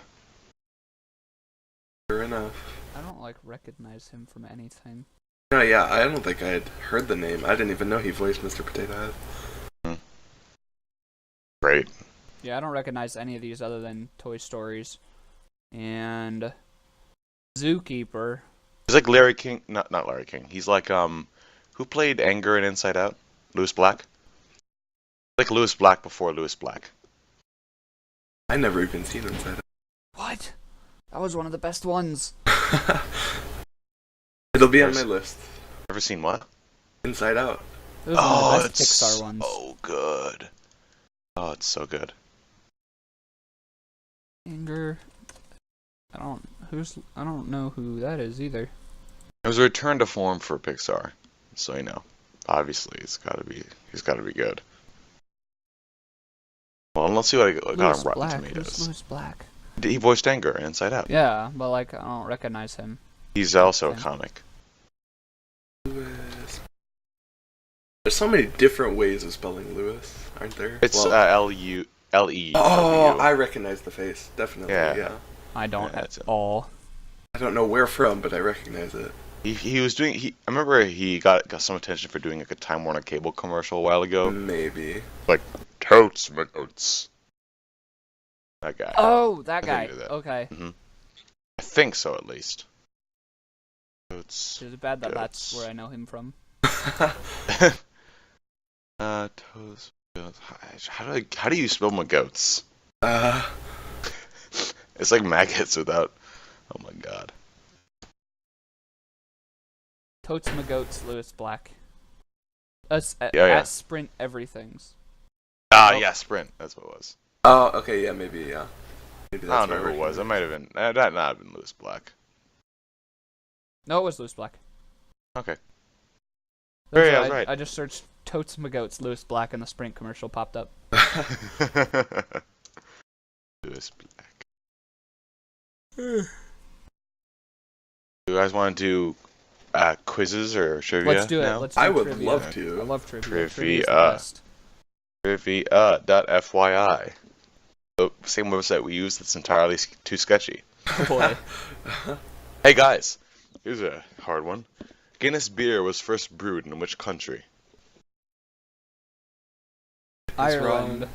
fair enough. I don't like recognize him from anything. No, yeah, I don't think I had heard the name. I didn't even know he voiced Mr. Potato Head. Great. Yeah, I don't recognize any of these other than Toy Stories. And Zookeeper. He's like Larry King. Not Larry King. He's like, who played Anger in Inside Out? Lewis Black? Like Lewis Black before Lewis Black. I never even seen Inside What? That was one of the best ones. Out. It'll be on my There's- list. Ever seen what? Inside Out. It was one of the best it's Pixar ones. so good. Oh, it's so good. Anger. I don't know who that is either. It was a return to form for Pixar, so obviously he's got to be good. Well, let's see what I got Lewis on Rotten Black. Tomatoes. Who's Lewis Black? He voiced Anger in Inside Out. Yeah, but like I don't recognize him. He's also a Okay. comic. Lewis. There's so many different ways of spelling Lewis, aren't there? It's Well, L-E-W. Oh, I recognize the face. Definitely, Yeah. yeah. I don't Yeah, at it's him. all. I don't know where from, but I recognize it. He was doing. I remember he got some attention for doing like a Time Warner Cable commercial a while ago. Maybe. Like totes my oats. That guy. Oh, that I guy. think he did that. Okay. I think so, at least. Totes. Is it bad that Goats. that's where I know him from? Toes. Goats. How do you spell my goats? It's like maggots without. Oh my god. Totes my goats, Lewis Black. Yeah. At Sprint Everything's. Ah, Oh. yeah, Sprint. That's what it was. Oh, okay, yeah, maybe, yeah. Maybe I don't know where who it was. It might have been. That might have been Lewis Black. No, it was Lewis Black. Okay. That's Yeah, what right. I just searched Totes my goats, Lewis Black, and the Sprint commercial popped up. Lewis Black. Do you guys want to do quizzes or trivia? Let's do it. now? Let's do I would trivia. love I to. love trivia. Trivia. Trivia's the best. Trivia.fyi. The same website we use that's entirely too sketchy. Oh boy. Hey guys, here's a hard one. Guinness beer was first brewed in which country? Ireland. wrong.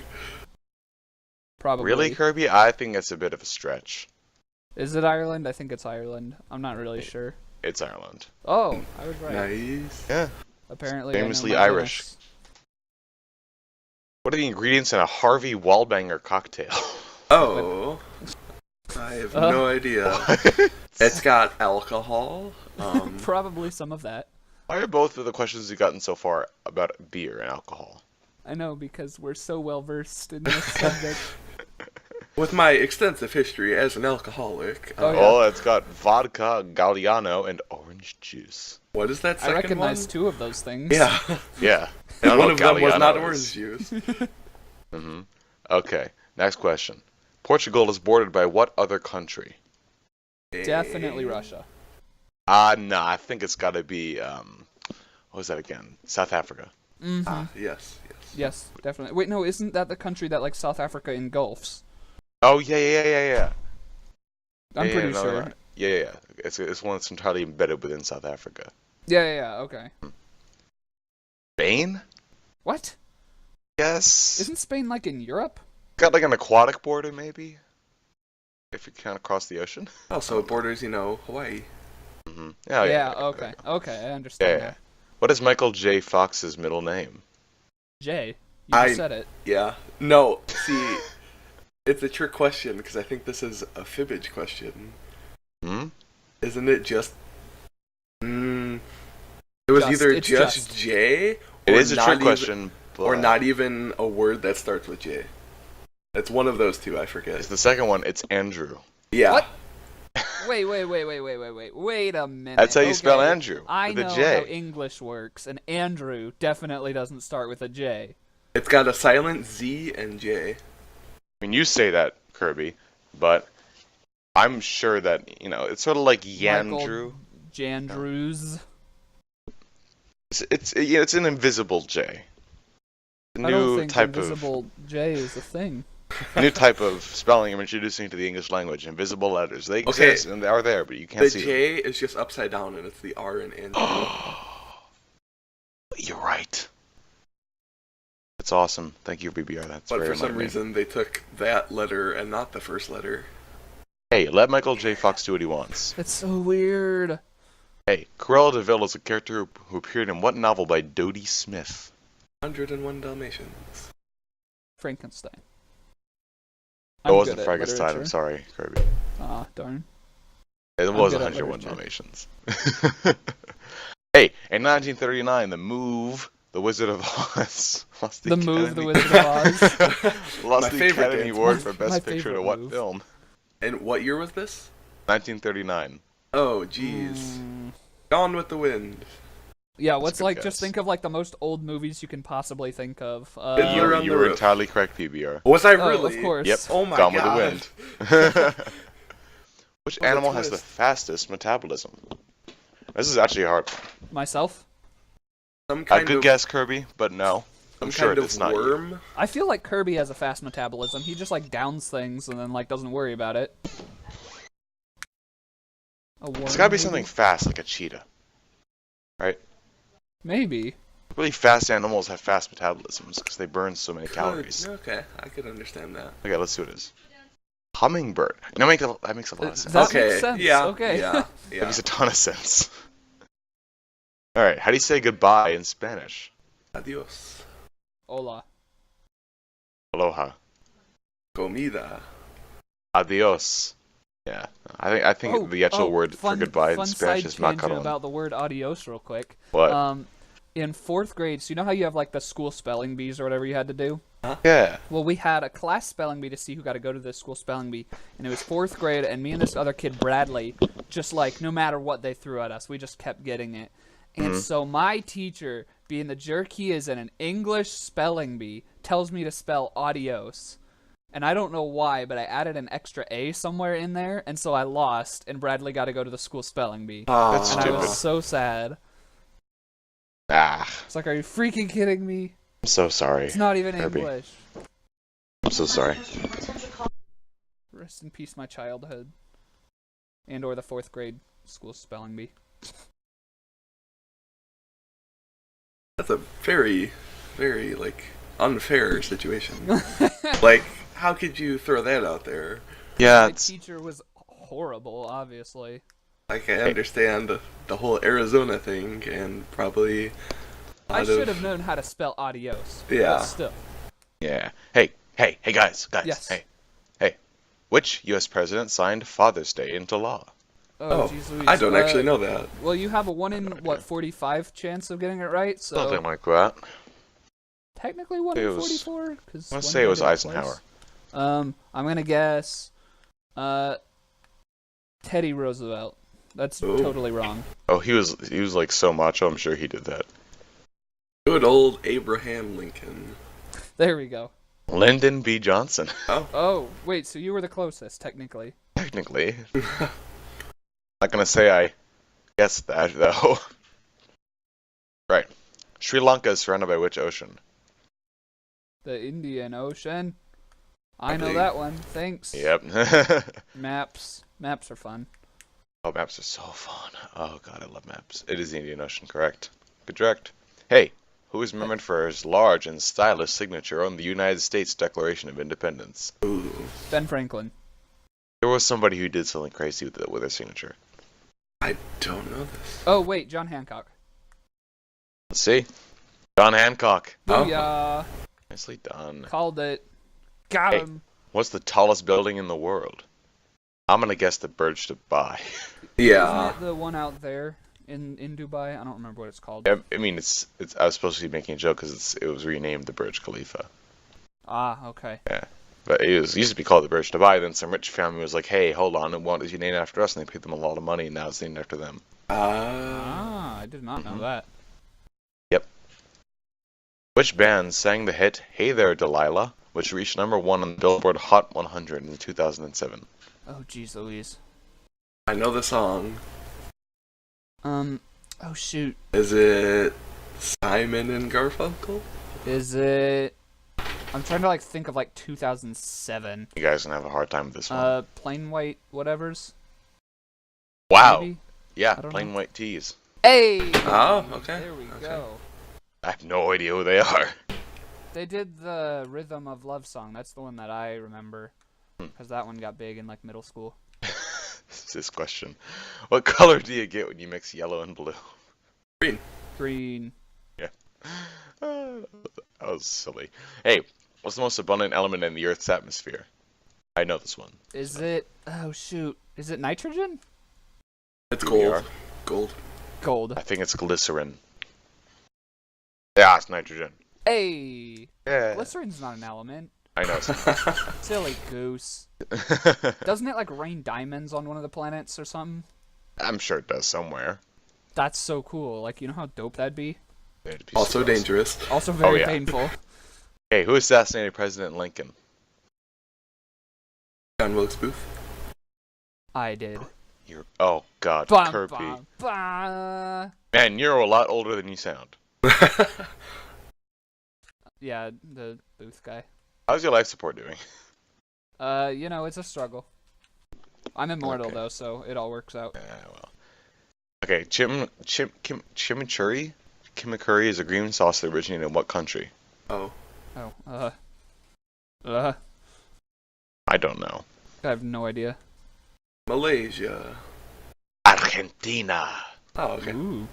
Probably. Really, Kirby? I think it's a bit of a stretch. Is it Ireland? I think it's Ireland. I'm not really sure. It's Ireland. Oh, I was right. Nice. Yeah. Apparently, I know Famously my Irish. Guinness. What are the ingredients in a Harvey Wallbanger cocktail? Oh. I have no idea. It's got alcohol. Probably some of that. Why are both of the questions you've gotten so far about beer and alcohol? I know because we're so well versed in this subject. With my extensive history as an alcoholic, Oh, yeah. Well, it's got vodka, Galliano, and orange juice. what is that I second recognize one? two of those things. Yeah. Yeah. And one of them was not Galliano orange is- juice. Mhm. Okay, next question. Portugal is bordered by what other country? Definitely Russia. No, I think it's got to be, what was that again? South Africa. Mm-hmm. Yes. Yes, definitely. Wait, no, isn't that the country that like South Africa engulfs? Oh, yeah. I'm Yeah, pretty no, sure. right. Yeah. It's one that's entirely embedded within South Africa. Yeah, okay. Spain? What? Yes. Isn't Spain like in Europe? Got like an aquatic border, maybe? If you count across the ocean? Also, it borders, Hawaii. Mm-hmm. Oh, yeah. Okay, I understand Yeah. now. What is Michael J. Fox's middle name? Jay, you I- just said it. Yeah. No, see, it's a trick question because I think this is a fibbage question. Hmm? Isn't it just... It was either it's just J, It or is a not trick even- question, but or not even a word that starts with J. It's one of those two, I It's forget. the second one. It's Andrew. Yeah. What? Wait a minute. That's how you spell Okay, Andrew, I with know a J. how English works, and Andrew definitely doesn't start with a J. It's got a silent Z and J. I mean, you say that, Kirby, but I'm sure that, it's sort of like Yandrew. Jandrews. It's an invisible J. A I don't new think type invisible J is a thing. new type of spelling I'm introducing to the English language. Invisible letters. They Okay. exist and they are there, but you can't The see J is just upside down and it's the R in Andrew. them. You're right. That's awesome. Thank you, BBR. That's But very for some enlightening. reason, they took that letter and not the first letter. Hey, let Michael J. Fox do what he wants. That's so weird. Hey, Cruella de Vil is a character who appeared in what novel by Dodie Smith? 101 Dalmatians. Frankenstein. It wasn't good at Frankenstein. I'm literature. sorry, Kirby. Ah, darn. It was good at 101 literature. Dalmatians. Hey, in 1939, the move, The Wizard of Oz, lost The Move, Academy- The Wizard of Oz. lost My the favorite Academy dance Award move. for My Best Picture to favorite what move. film? And what year was this? 1939. Oh, jeez. Gone with the Wind. Yeah, That's a what's good like guess. just think of like the most old movies you can possibly think of. Fiddler on You the were Roof. entirely correct, PBR. Was I Oh, really? of course. Yep. Oh my Gone god. with the Wind. Which What a animal has the twist. fastest metabolism? This is actually hard. Myself. Some A kind good of guess, Kirby, but no. I'm some sure kind of it's not you. worm. I feel like Kirby has a fast metabolism. He just like downs things and then like doesn't worry about it. A worm, It's gotta be maybe? something fast, like a cheetah. Right? Maybe. Really fast animals have fast metabolisms because they burn so many calories. Okay, I could understand that. Okay, let's see what it is. Hummingbird. No, that makes a lot of sense. That okay. makes sense. Yeah. Okay. Yeah. That Yeah. makes a ton of sense. Alright, how do you say goodbye in Spanish? Adios. Hola. Aloha. Comida. Adios. Yeah. I think the actual word for goodbye in fun Spanish side is tangent macaron. about the word adios real quick. What? In 4th grade, so you know how you have like the school spelling bees or whatever you had to do? Yeah. Well, we had a class spelling bee to see who got to go to the school spelling bee, and it was 4th grade, and me and this other kid, Bradley, just like, no matter what they threw at us, we just kept getting it. And so my teacher, being the jerk he is in an English spelling bee, tells me to spell adios. And I don't know why, but I added an extra A somewhere in there, and so I lost, and Bradley got to go to the school spelling bee. That's And I stupid. was so sad. Ah, It's like, are you freaking kidding me? I'm so sorry. It's not even Kirby. English. I'm so sorry. Rest in peace, my childhood. And or the 4th grade school spelling bee. That's a very, very like unfair situation. Like, how could you throw that out there? Yeah, My it's teacher was horrible, obviously. Like, I understand the whole Arizona thing and probably. I out should of- have known how to spell adios. Yeah. But still. yeah. Hey, guys. Yes. Hey. Which U.S. president signed Father's Day into law? Oh, Jeez Louise. I don't actually know that. Well, you have a 1 in, 45 chance of getting it right, so... Something like that. Technically 1 It in was- 44? Cause I want to one say it guy was did twice. Eisenhower. I'm gonna guess... Teddy Roosevelt. That's Ooh. totally wrong. Oh, he was like so macho. I'm sure he did that. Good old Abraham Lincoln. There we go. Lyndon B. Johnson. Oh, wait, so you were the closest, technically. Technically. Not gonna say I guessed that though. Right. Sri Lanka is surrounded by which ocean? The Indian Ocean. I know believe- that one. Thanks. Yep. Maps. Maps are fun. Oh, maps are so fun. Oh god, I love maps. It is the Indian Ocean, correct? Good direct. Hey, who is remembered for his large and stylish signature on the United States Declaration of Independence? Ooh. Ben Franklin. There was somebody who did something crazy with their signature. I don't know this. Oh, wait, John Hancock. Let's see. John Hancock. Oh. Booyah. Nicely done. Called it. Got Hey. him. What's the tallest building in the world? I'm gonna guess the Burj Dubai. Yeah. Isn't it the one out there in Dubai? I don't remember what it's called. I mean, it's. I was supposed to be making a joke because it was renamed the Burj Khalifa. Ah, okay. But it used to be called the Burj Dubai. Then some rich family was like, "Hey, hold on, and why don't you name it after us?" And they paid them a lot of money, and now it's named after them. Ah, I did not know Mhm. that. Which band sang the hit "Hey There, Delilah," which reached #1 on the Billboard Hot 100 in 2007? Oh, jeez Louise. I know the song. Oh shoot. Is it Simon and Garfunkel? Is it... I'm trying to like think of like 2007. You guys gonna have a hard time with this one. Plain white whatevers? Wow. Maybe? Yeah, I don't plain know. white tees. Hey! Oh, okay. There we Okay. go. I have no idea who they are. They did the Rhythm of Love song. That's the one that I remember. Hmm. Because that one got big in like middle school. This question. What color do you get when you mix yellow and blue? Green. That was silly. Hey, what's the most abundant element in the Earth's atmosphere? I know this one. Is it... Oh shoot. Is it nitrogen? It's Here we gold. are. Gold. Gold. I think it's glycerin. Yeah, it's nitrogen. Hey! Yeah. Glycerin's not an element. I know. Silly goose. Doesn't it like rain diamonds on one of the planets or something? I'm sure it does somewhere. That's so cool. Like, you know how dope that'd be? It'd be Also so awesome. dangerous. Also very yeah. painful. Hey, who assassinated President Lincoln? John Wilkes Booth. I did. Oh God, Bum, Kirby. bum, bum. Man, you're a lot older than you sound. Yeah, the Booth guy. How's your life support doing? You know, it's a struggle. I'm immortal Okay. though, so it all works out. Well. Okay, chimichurri? Chimichurri is a green sauce that originated in what country? Oh. Oh, I don't know. I have no idea. Malaysia. Argentina. Oh, okay. Ooh,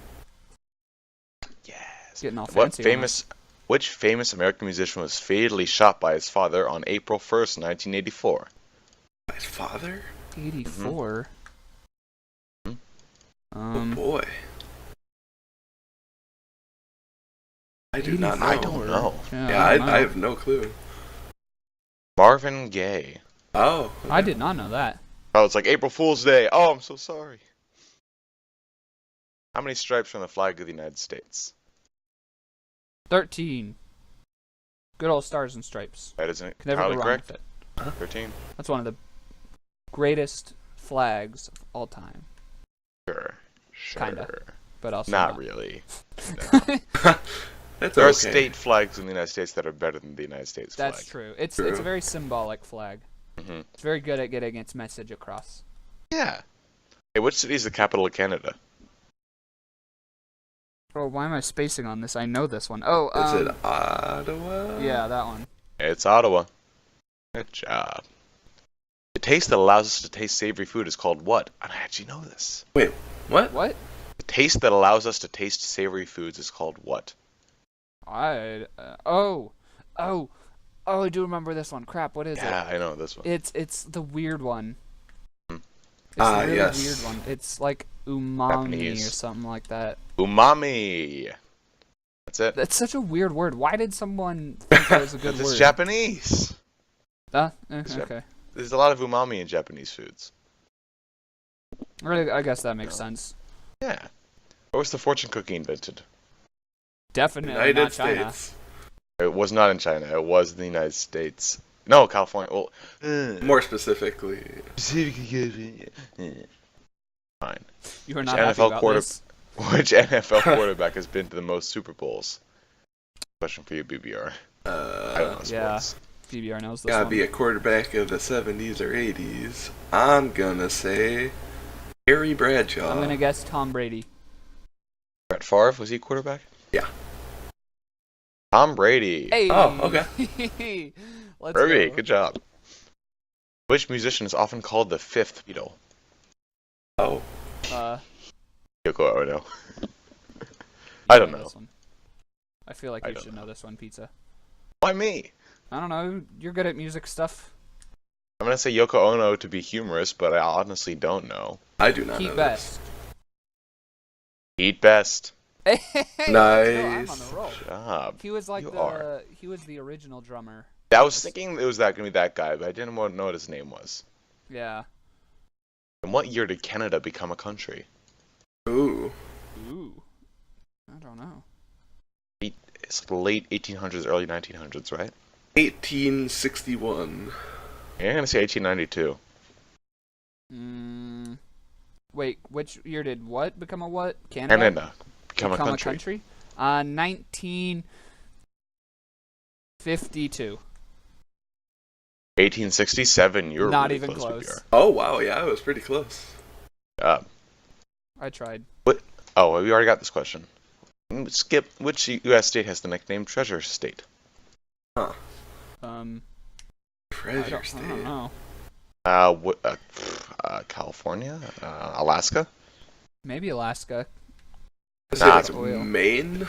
Yes. getting all fancy. Which famous American musician was fatally shot by his father on April 1st, 1984? His father? 84. Mhm. Oh boy. I do not know. I don't know. Yeah, I have no clue. Marvin Gaye. Oh. Okay. I did not know that. Oh, it's like April Fool's Day. Oh, I'm so sorry. How many stripes are on the flag of the United States? 13. Good old stars and stripes. That isn't Can never go entirely wrong correct. with it. 13? That's one of the greatest flags of all time. Sure. Kinda. But also Not really. No. That's There are okay. state flags in the United States that are better than the United States flag. That's true. It's True. a very symbolic flag. Hmm. It's very good at getting its message across. Yeah. Hey, which city is the capital of Canada? Oh, why am I spacing on this? I know this one. Oh, Is it Ottawa? yeah, that one. It's Ottawa. Good job. The taste that allows us to taste savory food is called what? I actually know this. Wait, what? What? The taste that allows us to taste savory foods is called what? Oh, I do remember this one. Crap, what is Yeah, I know this one. It's the weird one. Hmm. It's the really yes. weird one. It's like umami Japanese. or something like that. Umami. That's it. That's such a weird word. Why did someone think that was a good Because it's word? Japanese. Okay. There's a lot of umami in Japanese foods. Really, I guess that makes sense. Yeah. Where was the fortune cookie invented? Definitely United not China. States. It was not in China. It was in the United States. No, California. Well, More specifically. Fine. You are not Which happy NFL about quarter- this. Which NFL quarterback has been to the most Super Bowls? Question for you, BBR. I don't know yeah. sports. PBR knows this Gotta one. be a quarterback of the 70s or 80s. I'm gonna say Harry Bradshaw. I'm gonna guess Tom Brady. Brett Favre, was he quarterback? Yeah. Tom Brady. Hey. Oh, okay. Let's Kirby, go. good job. Which musician is often called the fifth Beatle? Oh. Yoko Ono. You I don't know. this one. I feel like I you don't should know. know this one, Pizza. Why me? I don't know. You're good at music stuff. I'm gonna say Yoko Ono to be humorous, but I honestly don't know. I do not Pete know Best. Eat best. Hey, Nice. I'm on a roll. Job. He was like You the are. he was the original drummer. I was thinking it was gonna be that guy, but I didn't know what his name was. Yeah. In what year did Canada become a country? this. Ooh. Ooh. I don't know. It's like the late 1800s, early 1900s, right? 1861. Yeah, I'm gonna say 1892. Wait, which year did what become a what? Canada? Canada become a country. 1952. 1867. You're Not really even close. close. Oh, wow. Yeah, it was pretty close. I tried. Oh, we already got this question. Skip. Which U.S. state has the nickname Treasure State? Huh. I Treasure don't State. know. California? Alaska? Maybe Alaska. Is Nah, it it's oil. Maine?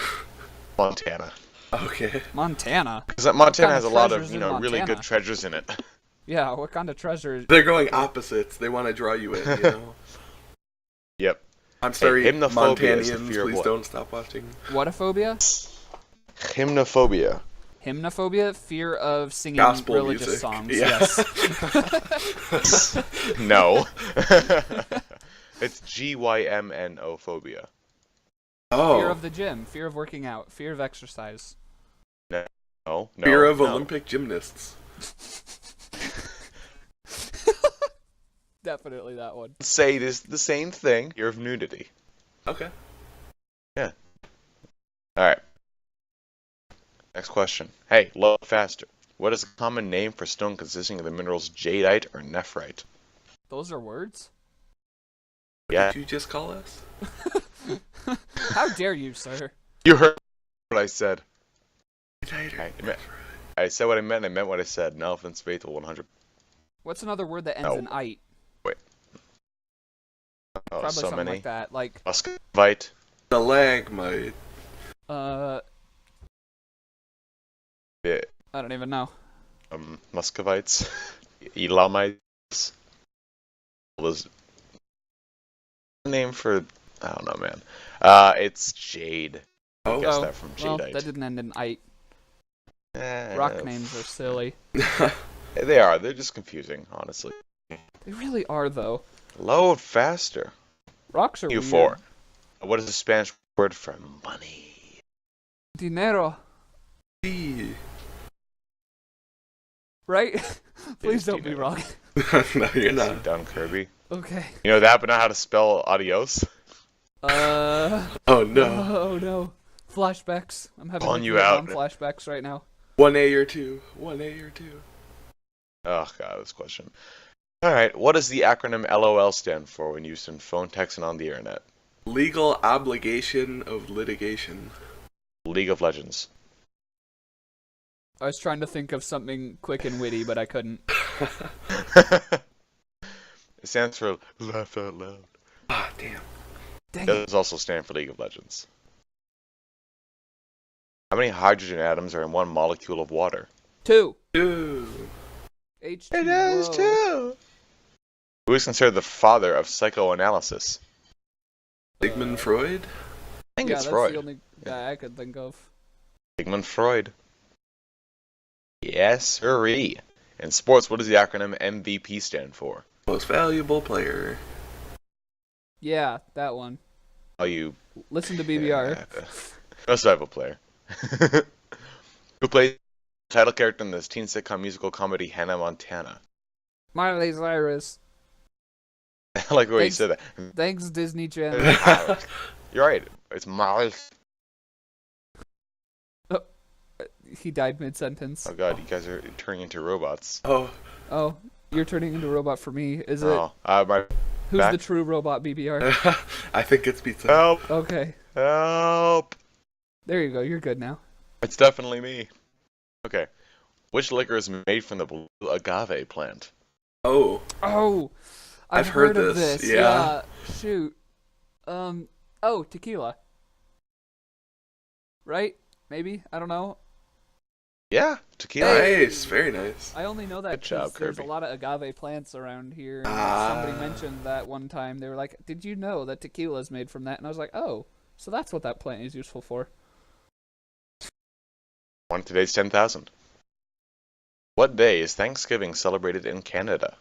Montana. Okay. Montana. Because Montana kind has of a lot treasures of, in really Montana? good treasures in it. Yeah, what kind of treasure? They're going opposites. They want to draw you in, you know? Yep. I'm sorry, hymnophobia is the Montanians, fear of please what? don't stop watching. Whatophobia? Hymnophobia. Hymnophobia? Fear of singing Gospel religious music. songs. Yeah. Yes. No. It's GYMNO phobia. Oh. Fear of the gym, fear of working out, fear of exercise. No. Fear of no. Olympic gymnasts. Definitely that one. Say this the same thing. Fear of nudity. Okay. Yeah. All right. Next question. Hey, load faster. What is a common name for stone consisting of the minerals jadeite or nephrite? Those are words? What Yeah. did you just call us? How dare you, sir? You heard what I said. Jadeite. I said what I meant. I meant what I said. No offense, faithful 100. What's another word that ends in ite? Oh, Probably so something many. like that. Like, Muscovite. Stalagmite. Yeah. I don't even know. Muscovites. Elamites. Was name for I don't know, man. It's jade. I guess that from well, jadeite. that didn't end in ite. Eh, Rock names are silly. They are. They're just confusing, honestly. They really are, though. Load faster. Rocks are U4. weird. What is the Spanish word for money? Dinero. Hey. Right? Please is don't be dinero. wrong. No, you're You not. dumb Kirby. Okay. You know that, but not how to spell adios? Oh no. Oh no. Flashbacks. I'm having Pulling like you Vietnam out. flashbacks right now. 1A or 2. 1A or 2. Oh god, this question. Alright, what does the acronym LOL stand for when used in phone text and on the internet? Legal obligation of litigation. League of Legends. I was trying to think of something quick and witty, but I couldn't. It stands for laugh out loud. Ah, damn. Dang It it. does also stand for League of Legends. How many hydrogen atoms are in one molecule of water? 2. Ew. H2O. It is too. Who is considered the father of psychoanalysis? Sigmund Freud? I think Yeah, it's that's Freud. the only guy I could think of. Sigmund Freud. Yes, sirree. In sports, what does the acronym MVP stand for? Most valuable player. Yeah, that one. Oh, you Listen to BBR. most valuable player. Who plays the title character in this teen sitcom musical comedy Hannah Montana? Miley Cyrus. I like the way you Thanks. said that. Thanks, Disney Channel. You're right. It's Molly. He died mid-sentence. Oh god, you guys are turning into robots. Oh, Oh, you're turning into a robot for me. Is it? Oh, my Who's back. the true robot, BBR? I think it's pizza. Help! Okay. Help! There you go. You're good now. It's definitely me. Okay. Which liquor is made from the blue agave plant? Oh, Oh, I've heard of this, this. yeah. Shoot. Oh, tequila. Right? Maybe? I don't know. Yeah, tequila. nice. Very nice. I only know that Good job, because there's a Kirby. lot of agave plants around here. And Ah. somebody mentioned that one time. They were like, "Did you know that tequila is made from that?" And I was like, "Oh, so that's what that plant is useful for." One of today's 10,000. What day is Thanksgiving celebrated in Canada?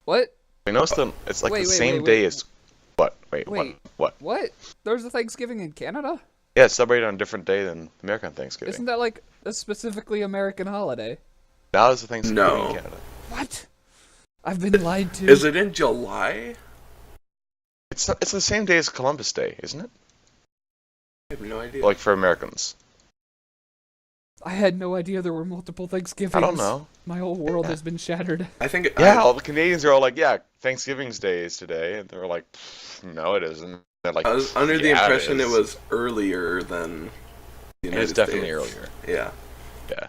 What? We know it's like Wait, the wait, same wait, day wait. as... What? Wait, Wait. what? What? There's a Thanksgiving in Canada? Yeah, it's celebrated on a different day than American Thanksgiving. Isn't that like a specifically American holiday? Now is the Thanksgiving No. in Canada. What? I've been lied to. Is it in July? It's the same day as Columbus Day, isn't it? I have no idea. Like for Americans. I had no idea there were multiple Thanksgivings. I don't know. My whole world Yeah. has been shattered. I think. Yeah, all the Canadians are all like, yeah, Thanksgiving's Day is today. And they're like, no, it isn't. They're like, I was under the "Yeah, impression it is." was earlier than the And United it's definitely States. earlier. Yeah. Yeah.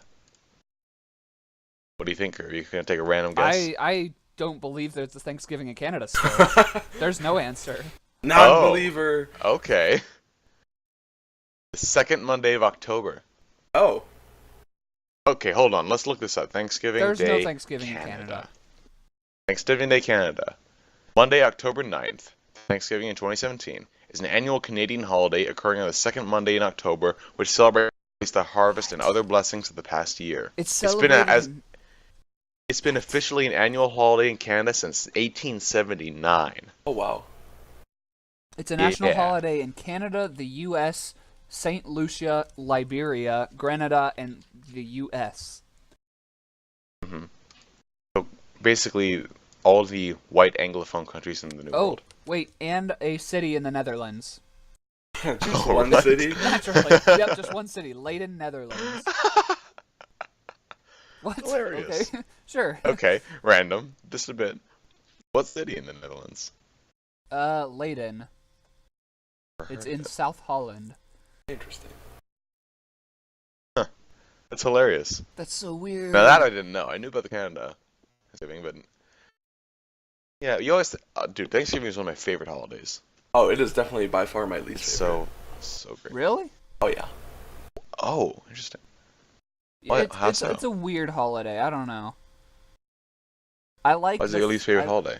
What do you think? Are you gonna take a random guess? I don't believe there's a Thanksgiving in Canada still. There's no answer. Non-believer. Okay. The second Monday of October. Oh. Okay, hold on. Let's look this up. Thanksgiving There's Day. no Thanksgiving in Canada. Thanksgiving Day, Canada. Monday, October 9th, Thanksgiving in 2017, is an annual Canadian holiday occurring on the second Monday in October, which celebrates the harvest and other blessings of the past year. It's been celebrated. It's been officially an annual holiday in Canada since 1879. Oh wow. It's a national Yeah. holiday in Canada, the U.S., Saint Lucia, Liberia, Grenada, and the U.S. hmm So basically, all the white Anglophone countries in the New Oh, World. wait, and a city in the Netherlands. Just Oh, one what? city. Naturally. Yep, just one city, Leiden, Netherlands. What? Hilarious. Okay, sure. Okay, random, just a bit. What city in the Netherlands? Leiden. It's in South Holland. Interesting. That's hilarious. That's so weird. Now that I didn't know. I knew about the Canada Thanksgiving, but yeah, you always, dude. Thanksgiving is one of my favorite holidays. Oh, it is definitely by far my least It's favorite. so great. Really? Oh yeah. Oh, interesting. What? How so? It's a weird holiday. I don't know. I like. What's your least favorite holiday?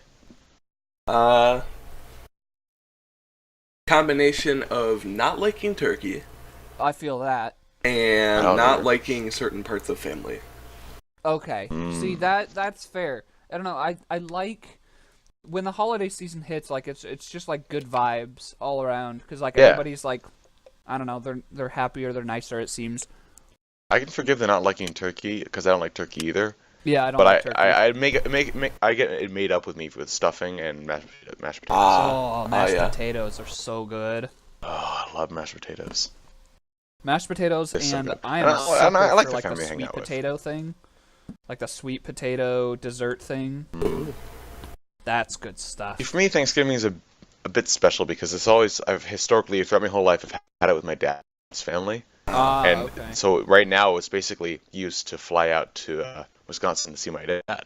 Combination of not liking turkey I feel that. and Oh, not dear. liking certain parts of family. Okay. Mm. See that's fair. I don't know. I like when the holiday season hits. Like it's just like good vibes all around because like Yeah. everybody's like, I don't know. They're happier. They're nicer. It seems. I can forgive the not liking turkey because I don't like turkey either. Yeah, I don't But like turkey. I I get it made up with me with stuffing and mashed potatoes. Oh, mashed yeah. potatoes are so good. Oh, I love mashed potatoes. Mashed potatoes, They're so and good. I am And a I- sucker and I like for the like the family to hang sweet out with. potato thing, like the sweet potato dessert thing. That's good stuff. For me, Thanksgiving is a bit special because it's always I've historically throughout my whole life I've had it with my dad's family, and Okay. so right now it's basically used to fly out to Wisconsin to see my dad.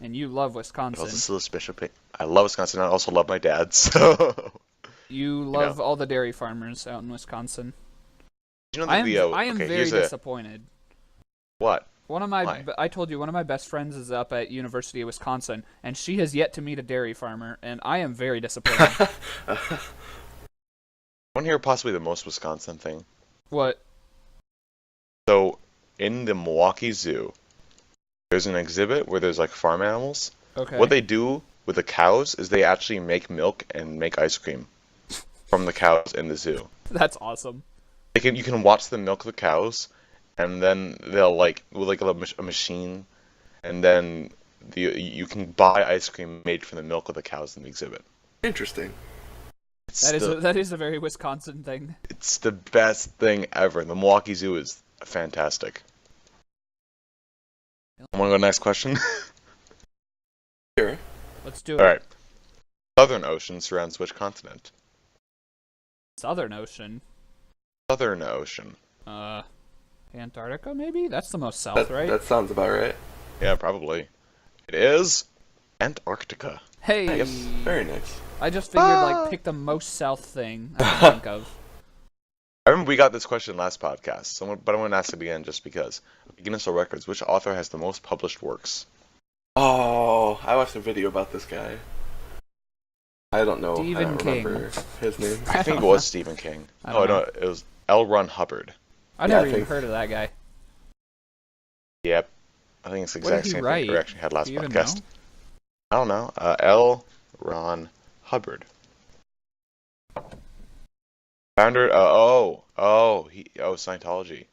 And you love But also Wisconsin. still a special. I love Wisconsin. I also love my dad. So You love all the dairy farmers out in Wisconsin. you know I am okay, very here's disappointed. what? Why? I told you one of my best friends is up at University of Wisconsin, and she has yet to meet a dairy farmer, and I am very disappointed. I want to hear possibly the most Wisconsin thing. What? So in the Milwaukee Zoo, there's an exhibit where there's like farm animals. Okay. What they do with the cows is they actually make milk and make ice cream from the cows in the zoo. That's awesome. You can watch them milk the cows, and then they'll like with like a machine, and then you can buy ice cream made from the milk of the cows in the exhibit. Interesting. That is a very Wisconsin thing. It's the best thing ever. The Milwaukee Zoo is fantastic. Want to go next question? Sure. Let's do it. All right. Southern Ocean surrounds which continent? Southern Ocean. Southern Ocean. Antarctica maybe? That's the most south, right? That sounds about right. Yeah, probably. It is Antarctica. Hey, Nice. Very nice. I just figured like pick the most south thing I can think of. I remember we got this question last podcast, but I'm going to ask it again just because. Guinness World Records, which author has the most published works? Oh, I watched a video about this guy. I don't know. Stephen I don't King. remember his name. I think it was Stephen King. I don't Oh, know. no, it was L. Ron Hubbard. I Yeah, never I even think- heard of that guy. Yep. I think it's the What did exact he same write? thing we actually had last Do you even podcast. know? I don't know. L. Ron Hubbard. Founder. Scientology.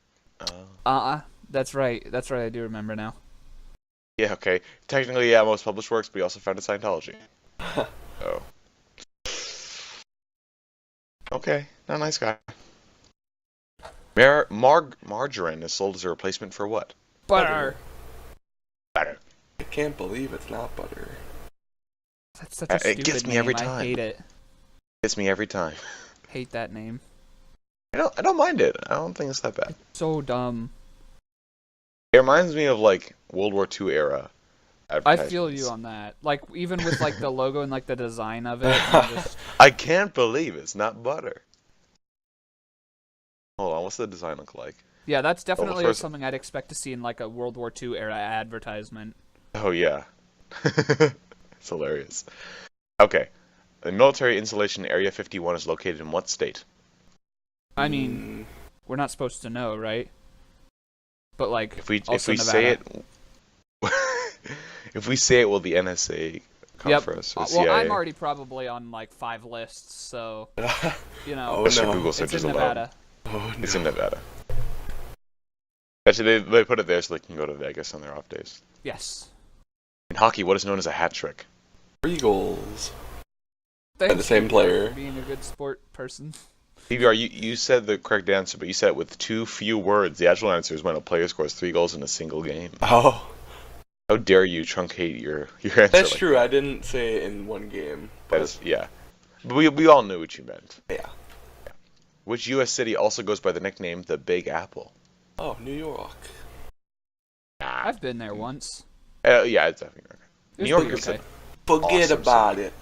That's right. That's right. I do remember now. Yeah, okay. Technically, yeah, most published works, but he also founded Scientology. Oh. Okay, not a nice guy. Margarine is sold as a replacement for what? Butter. Butter. I can't believe it's not butter. That's such a It stupid gets me name. every I time. hate it. Gets me every time. Hate that name. I don't mind it. I don't think it's that bad. So dumb. It reminds me of like World War II era. I feel you on that. Like even with like the logo and like the design of it. I can't believe it's not butter. Hold on, what's the design look like? Yeah, that's definitely first- something I'd expect to see in like a World War II era advertisement. Oh yeah. It's hilarious. Okay. The military installation Area 51 is located in what state? I mean, we're not supposed to know, right? But like, If we also say Nevada. it, if we say it, will the NSA Yep. Conference or Well, CIA. I'm already probably on like 5 lists, so you know. Oh, That's your no. Google It's searches in alone. Nevada. Oh, no. It's in Nevada. Actually, they put it there so they can go to Vegas on their off days. Yes. In hockey, what is known as a hat trick? 3 goals. Thank the same you player. for being a good sport person. PBR, you said the correct answer, but you said it with too few words. The actual answer is when a player scores 3 goals in a single game. Oh. How dare you truncate your answer? That's like true. that? I didn't say it in one game. That is, yeah. But we all knew what you meant. Yeah. Which U.S. city also goes by the nickname the Big Apple? Oh, New York. Nah. I've been there once. Yeah, it's definitely New York. It was New York pretty is okay. Forget Awesome about city. it.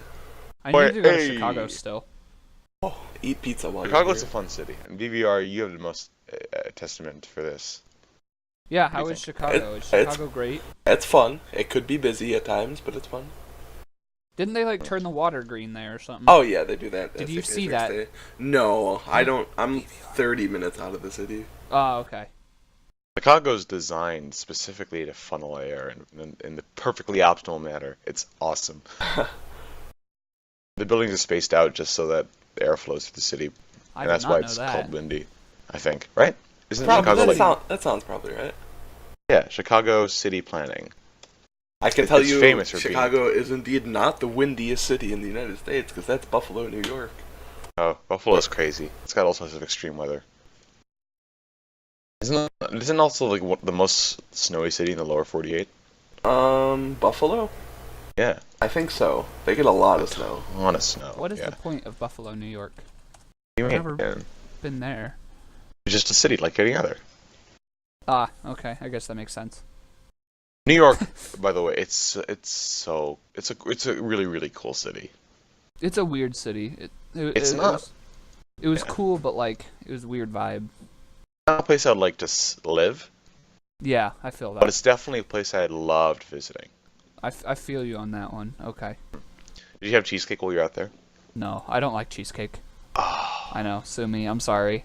I need to go to Hey. Chicago still. Oh, eat pizza while Chicago's a you're fun city, and BVR, you have the most testament for this. Yeah, do you how is think? Chicago? Is It's- Chicago great? It's fun. It could be busy at times, but it's fun. Didn't they like turn the water green there or something? Oh yeah, they do that. Did as you they see fix that? it. No, I don't. I'm 30 minutes out of the city. Oh, okay. Chicago's designed specifically to funnel air in the perfectly optimal manner. It's awesome. The buildings are spaced out just so that the air flows through the city, I and did that's not why know it's that. called windy. I think, right? Isn't Probably, Chicago like that sounds probably right. yeah, Chicago city planning? I can It's tell you, famous for Chicago is indeed not the windiest city in the United States, because that's Buffalo, New York. Oh, Buffalo's crazy. It's got all sorts of extreme weather. Isn't also like the most snowy city in the lower 48? Buffalo? Yeah, I think so. They get a lot of snow. a lot of snow. What is yeah. the point of Buffalo, New York? You mean, Never- man? Been there. It's just a city like any other. Ah, okay. I guess that makes sense. New York, by the way, it's a really really cool city. It's a weird city. It's not. It was Yeah. cool, but like it was weird vibe. Not a place I'd like to live, Yeah, I feel but that. it's definitely a place I loved visiting. I feel you on that one. Okay. Did you have cheesecake while you were out there? No, I don't like cheesecake. Oh, I know. Sue me. I'm sorry.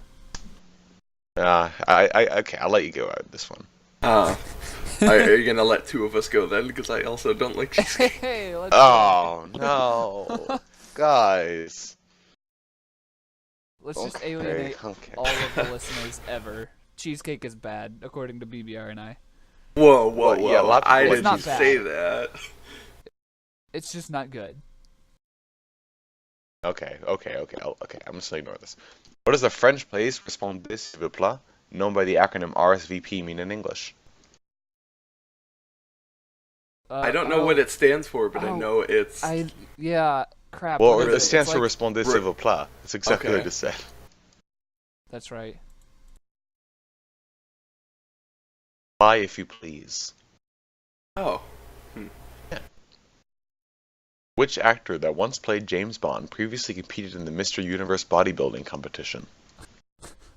okay, I'll let you go out this one. Are you gonna let 2 of us go then? Because I also don't like cheesecake. Hey, let's Oh no, guys. let's just Okay, alienate okay. all of the listeners ever. Cheesecake is bad, according to BBR and I. Whoa, Well, yeah, a lot of I people like didn't cheesecake. say that. It's just not good. Okay. I'm just gonna ignore this. What does the French place "Répondez s'il vous plaît," known by the acronym RSVP, mean in English? I don't know what it stands for, but I oh, know it's. Yeah, crap. Well, what is it stands It's for like- "Répondez s'il vous plaît." That's exactly what I Okay. just said. That's right. Fly if you please. Oh. Which actor that once played James Bond previously competed in the Mr. Universe bodybuilding competition?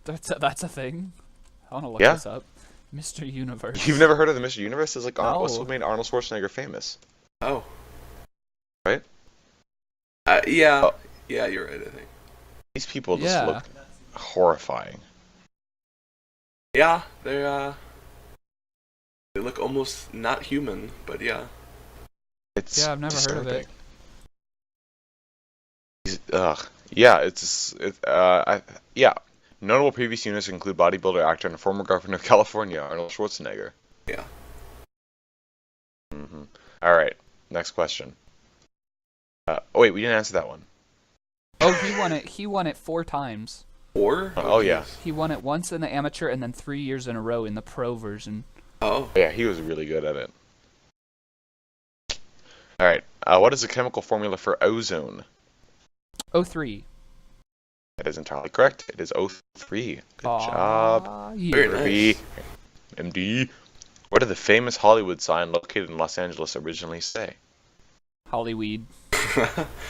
That's a thing. I want to look Yeah? this up. Mr. Universe. You've never heard of the Mr. Universe? It's like what's No. what made Arnold Schwarzenegger famous? Oh. Right? Yeah. Oh. Yeah, you're right, I think. These people just Yeah. look horrifying. Yeah, they look almost not human, but yeah. It's Yeah, I've never heard of it. Ugh. Yeah. Notable previous units include bodybuilder, actor, and former governor of California, Arnold Schwarzenegger. Yeah. All right. Next question. Wait, we didn't answer that one. Oh, he won it. He won it 4 times. Or? Oh, yeah. He won it once in the amateur and then 3 years in a row in the pro version. Oh. Yeah, he was really good at it. All right. What is the chemical formula for ozone? 03. That is entirely correct. It is O3. Good job. Yeah. Very Kirby. MD. What did the famous Hollywood sign located in Los Angeles originally say? Hollyweed.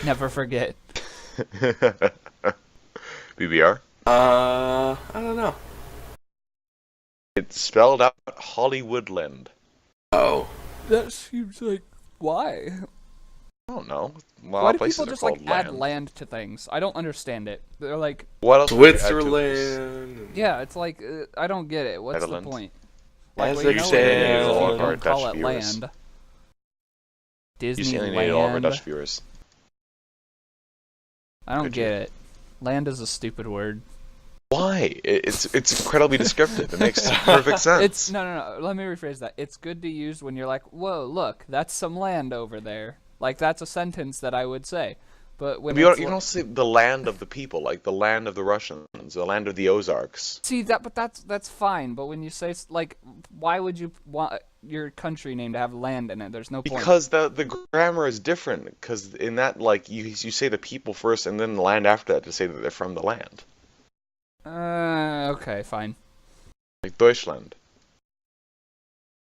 Never forget. BBR? I don't know. It's spelled out Hollywoodland. Oh. That seems like why? I don't know. Well, Why do places people are just called like add land. land to things? I don't understand it. They're like, What else? would you add to Switzerland. yeah, it's like I don't get it. What's Netherlands. the point? As Like, we they know say, what it is, all you of our don't call Dutch it viewers. land. You just alienated all of our Dutch viewers. I don't get it. Land is a stupid word. Why? It's incredibly descriptive. It makes perfect sense. It's no. Let me rephrase that. It's good to use when you're like, whoa, look, that's some land over there. Like, that's a sentence that I would say. But when you don't say the land of the people, like the land of the Russians, the land of the Ozarks. See that, but that's fine. But when you say, like, why would you want your country name to have land in it? There's no point. Because the grammar is different. Because in that, like, you say the people first and then the land after that to say that they're from the land. Okay, fine. Like Deutschland.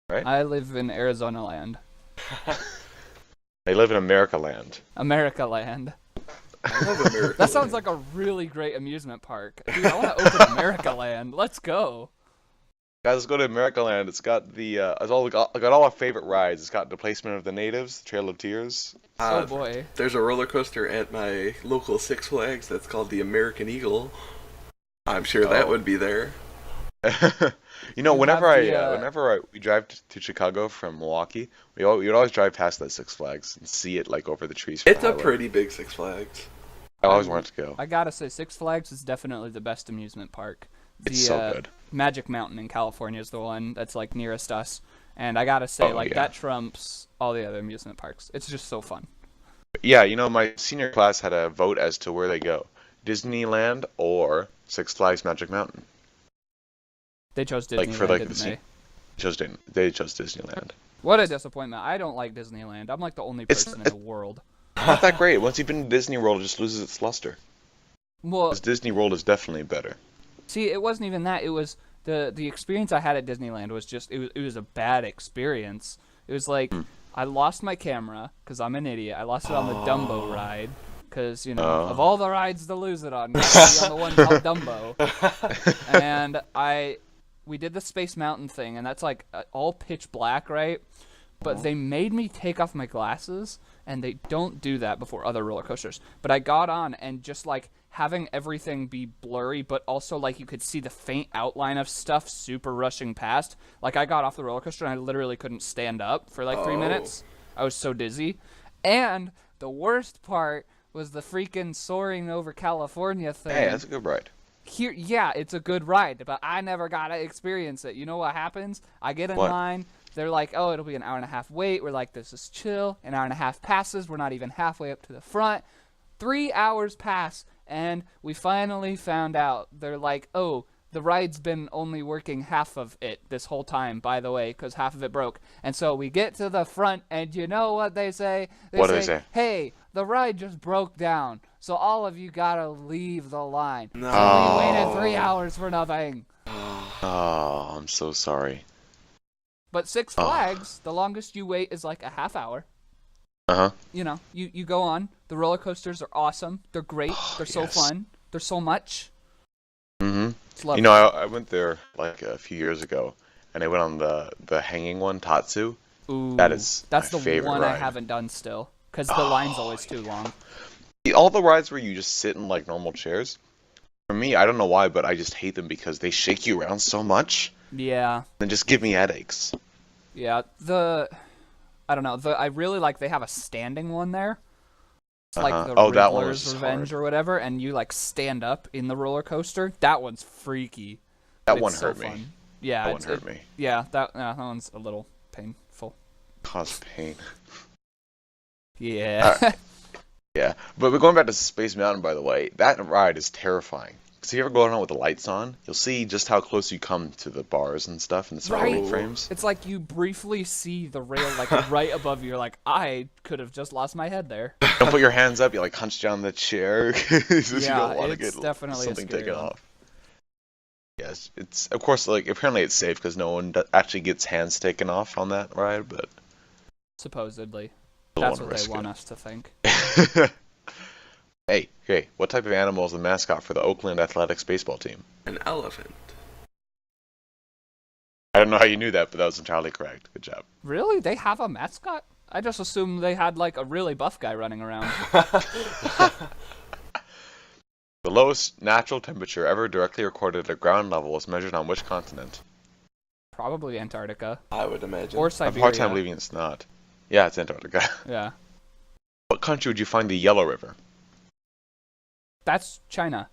Right? I live in Arizona land. I live in America land. America land. I love America. That sounds like a really great amusement park. Dude, I want to open America land. Let's go. Guys, let's go to America land. It's got it's got all our favorite rides. It's got Displacement of the Natives, Trail of Tears. Oh boy. There's a roller coaster at my local Six Flags that's called the American Eagle. I'm sure that would be there. Whenever we drive to Chicago from Milwaukee, we'd always drive past that Six Flags and see it like over the trees. It's a pretty big Six Flags. I always wanted to go. I gotta say, Six Flags is definitely the best amusement park. It's so good. Magic Mountain in California is the one that's like nearest us, and I gotta say, that trumps all the other amusement parks. It's just so fun. Yeah, my senior class had a vote as to where they go: Disneyland or Six Flags Magic Mountain. They chose Disneyland, They chose Disneyland. What a disappointment. I don't like Disneyland. I'm like the only person in the world. Not that great. Once you've been to Disney World, it just loses its luster. Well, because Disney World is definitely better. See, it wasn't even that. It was the experience I had at Disneyland was just, it was a bad experience. It was like, I lost my camera, because I'm an idiot. I lost it on the Dumbo ride. Because, of all the rides to lose it on, gotta be on the one called Dumbo. And we did the Space Mountain thing, and that's like all pitch black, right? But they made me take off my glasses, and they don't do that before other roller coasters. But I got on, and just like having everything be blurry, but also like you could see the faint outline of stuff super rushing past. Like, I got off the roller coaster, and I literally couldn't stand up for like 3 minutes. I was so dizzy. And the worst part was the freaking soaring over California thing. Hey, that's a good ride. Yeah, it's a good ride, but I never got to experience it. You know what happens? I get in line. They're like, oh, it'll be an hour and a half wait. We're like, this is chill. An hour and a half passes. We're not even halfway up to the front. 3 hours pass, and we finally found out. They're like, oh, the ride's been only working half of it this whole time, by the way, because half of it broke. And so we get to the front, and you know what they say? What do they say? Hey, the ride just broke down, so all of you gotta leave the line. No. So we waited 3 hours for nothing. Oh, I'm so sorry. But Six Flags, the longest you wait is like a half hour. Uh-huh. You go on. The roller coasters are awesome. They're great. They're so fun. They're so much. Mm-hmm. It's lovely. I went there like a few years ago, and I went on the hanging one, Tatsu. Ooh, that's my the favorite one ride. I haven't done still, because the line's always too long. All the rides where you just sit in like normal chairs, for me, I don't know why, but I just hate them because they shake you around so much. Yeah. And just give me headaches. Yeah, I don't know. I really like they have a standing one there. It's like the that one Riddler's was Revenge hard. or whatever, and you like stand up in the roller coaster. That one's freaky. That but one it's so hurt me. fun. Yeah, That one hurt me. Yeah, that one's a little painful. Cause pain. Yeah. Yeah, but we're going back to Space Mountain, by the way. That ride is terrifying. Because if you ever go on with the lights on, you'll see just how close you come to the bars and stuff and the scrolling frames. It's like you briefly see the rail like right above you. You're like, I could have just lost my head there. Don't put your hands up. You like hunch down the chair because you don't want to get definitely something a scary taken one. off. Yes, it's of course like apparently it's safe because no one actually gets hands taken off on that ride, but supposedly don't that's wanna what they risk want it. us to think. Hey, what type of animal is the mascot for the Oakland Athletics baseball team? An elephant. I don't know how you knew that, but that was entirely correct. Good job. Really? They have a mascot? I just assumed they had like a really buff guy running around. The lowest natural temperature ever directly recorded at ground level was measured on which continent? Probably Antarctica I would imagine. or I have a Siberia. hard time believing it's not. Yeah, it's Antarctica. Yeah. What country would you find the Yellow River? That's China.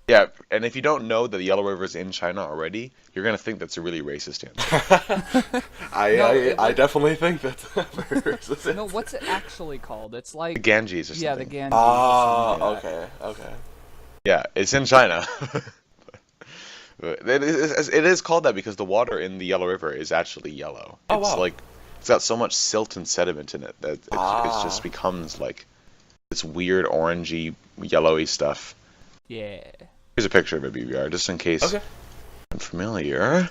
Yeah, and if you don't know that the Yellow River is in China already, you're gonna think that's a really racist answer. I definitely think that's very racist. No, what's it actually called? It's like The Ganges or something. Yeah, the Ganges. Ah, or something like okay. Yeah, it's in China. It is called that because the water in the Yellow River is actually yellow. Oh, It's wow. like it's got so much silt and sediment in it that it just becomes like this weird orangey, yellowy stuff. that. Yeah. Here's a picture of a BBR, just in case Okay. I'm familiar.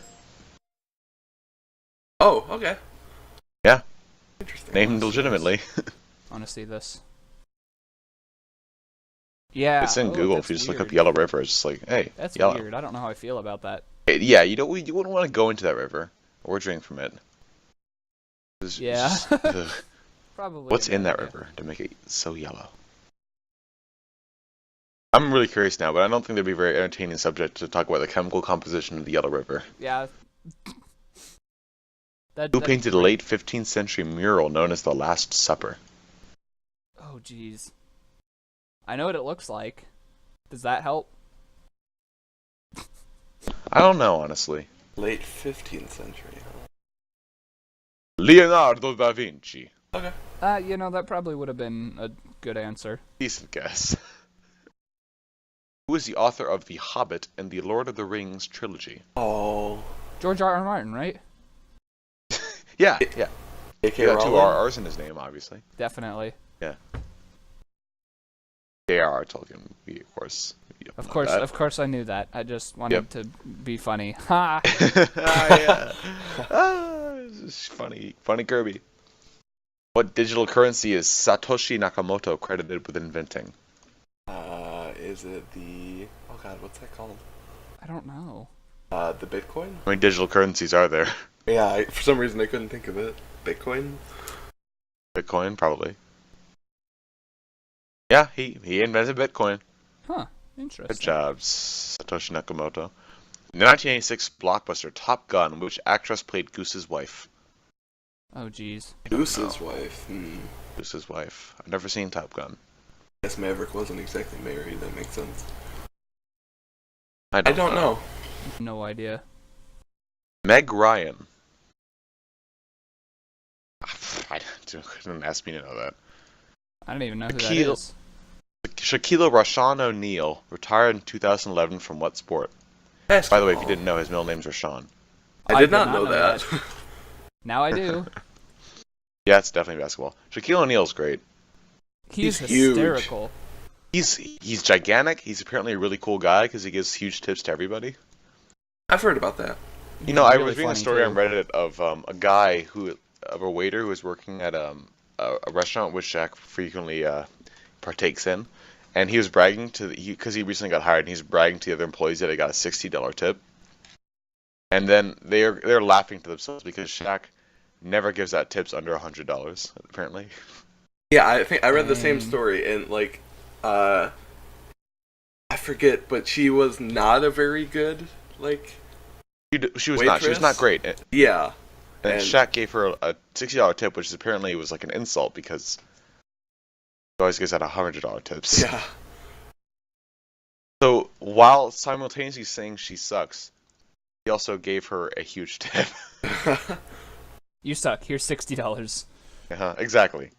Oh, okay. Yeah. Interesting. Named legitimately. I want to see this. Yeah. It's in Google. If you just look up Yellow River, it's just like, hey, That's yellow. weird. I don't know how I feel about that. Yeah, you wouldn't want to go into that river or drink from it. Yeah. Ugh. Probably. What's in that river to make it so yellow? I'm really curious now, but I don't think that'd be a very entertaining subject to talk about the chemical composition of the Yellow River. Yeah. Who painted a late 15th century mural known as the Last Supper? Oh, jeez. I know what it looks like. Does that help? I don't know, honestly. Late 15th century. Leonardo da Vinci. Okay. That probably would have been a good answer. Decent guess. Who is the author of The Hobbit and the Lord of the Rings trilogy? Oh. George R. R. Martin, right? Yeah. A.K. He got two Rowling? R's in his name, obviously. Definitely. Yeah. J.R.R. Tolkien, of course. Of course I knew that. I just wanted to be funny. Ha! Yeah. It's funny Kirby. What digital currency is Satoshi Nakamoto credited with inventing? Is it the... Oh god, what's that called? I don't know. The Bitcoin? How many digital currencies are there? Yeah, for some reason I couldn't think of it. Bitcoin? Bitcoin, probably. Yeah, he invented Bitcoin. Huh. Interesting. Good job, Satoshi Nakamoto. In the 1986 blockbuster Top Gun, which actress played Goose's wife? Oh, jeez. Goose's wife. Goose's wife. I've never seen Top Gun. I guess Maverick wasn't exactly married, that makes sense. I don't know. No idea. Meg Ryan. Don't ask me to know that. I don't even know who that Shaquille- is. Shaquille Rashawn O'Neal retired in 2011 from what sport? Basketball. By the way, if you didn't know, his middle name's Rashawn. I did not know that. Now I do. Yeah, it's definitely basketball. Shaquille O'Neal's great. He's huge. hysterical. He's gigantic. He's apparently a really cool guy because he gives huge tips to everybody. I've heard about that. You know, I really was reading a funny, story too. on Reddit of a waiter who was working at a restaurant which Shaq frequently partakes in, and he was bragging because he recently got hired, and he's bragging to the other employees that he got a $60 tip, and then they're laughing to themselves because Shaq never gives out tips under $100 apparently. Yeah, I think I read the same story, and I forget, but she was not a very good She was not. She was waitress? not great. And Yeah. Shaq gave her a $60 tip, which apparently was like an insult because he always gives out $100 tips. Yeah. So while simultaneously saying she sucks, he also gave her a huge tip. You suck. Here's $60. Exactly.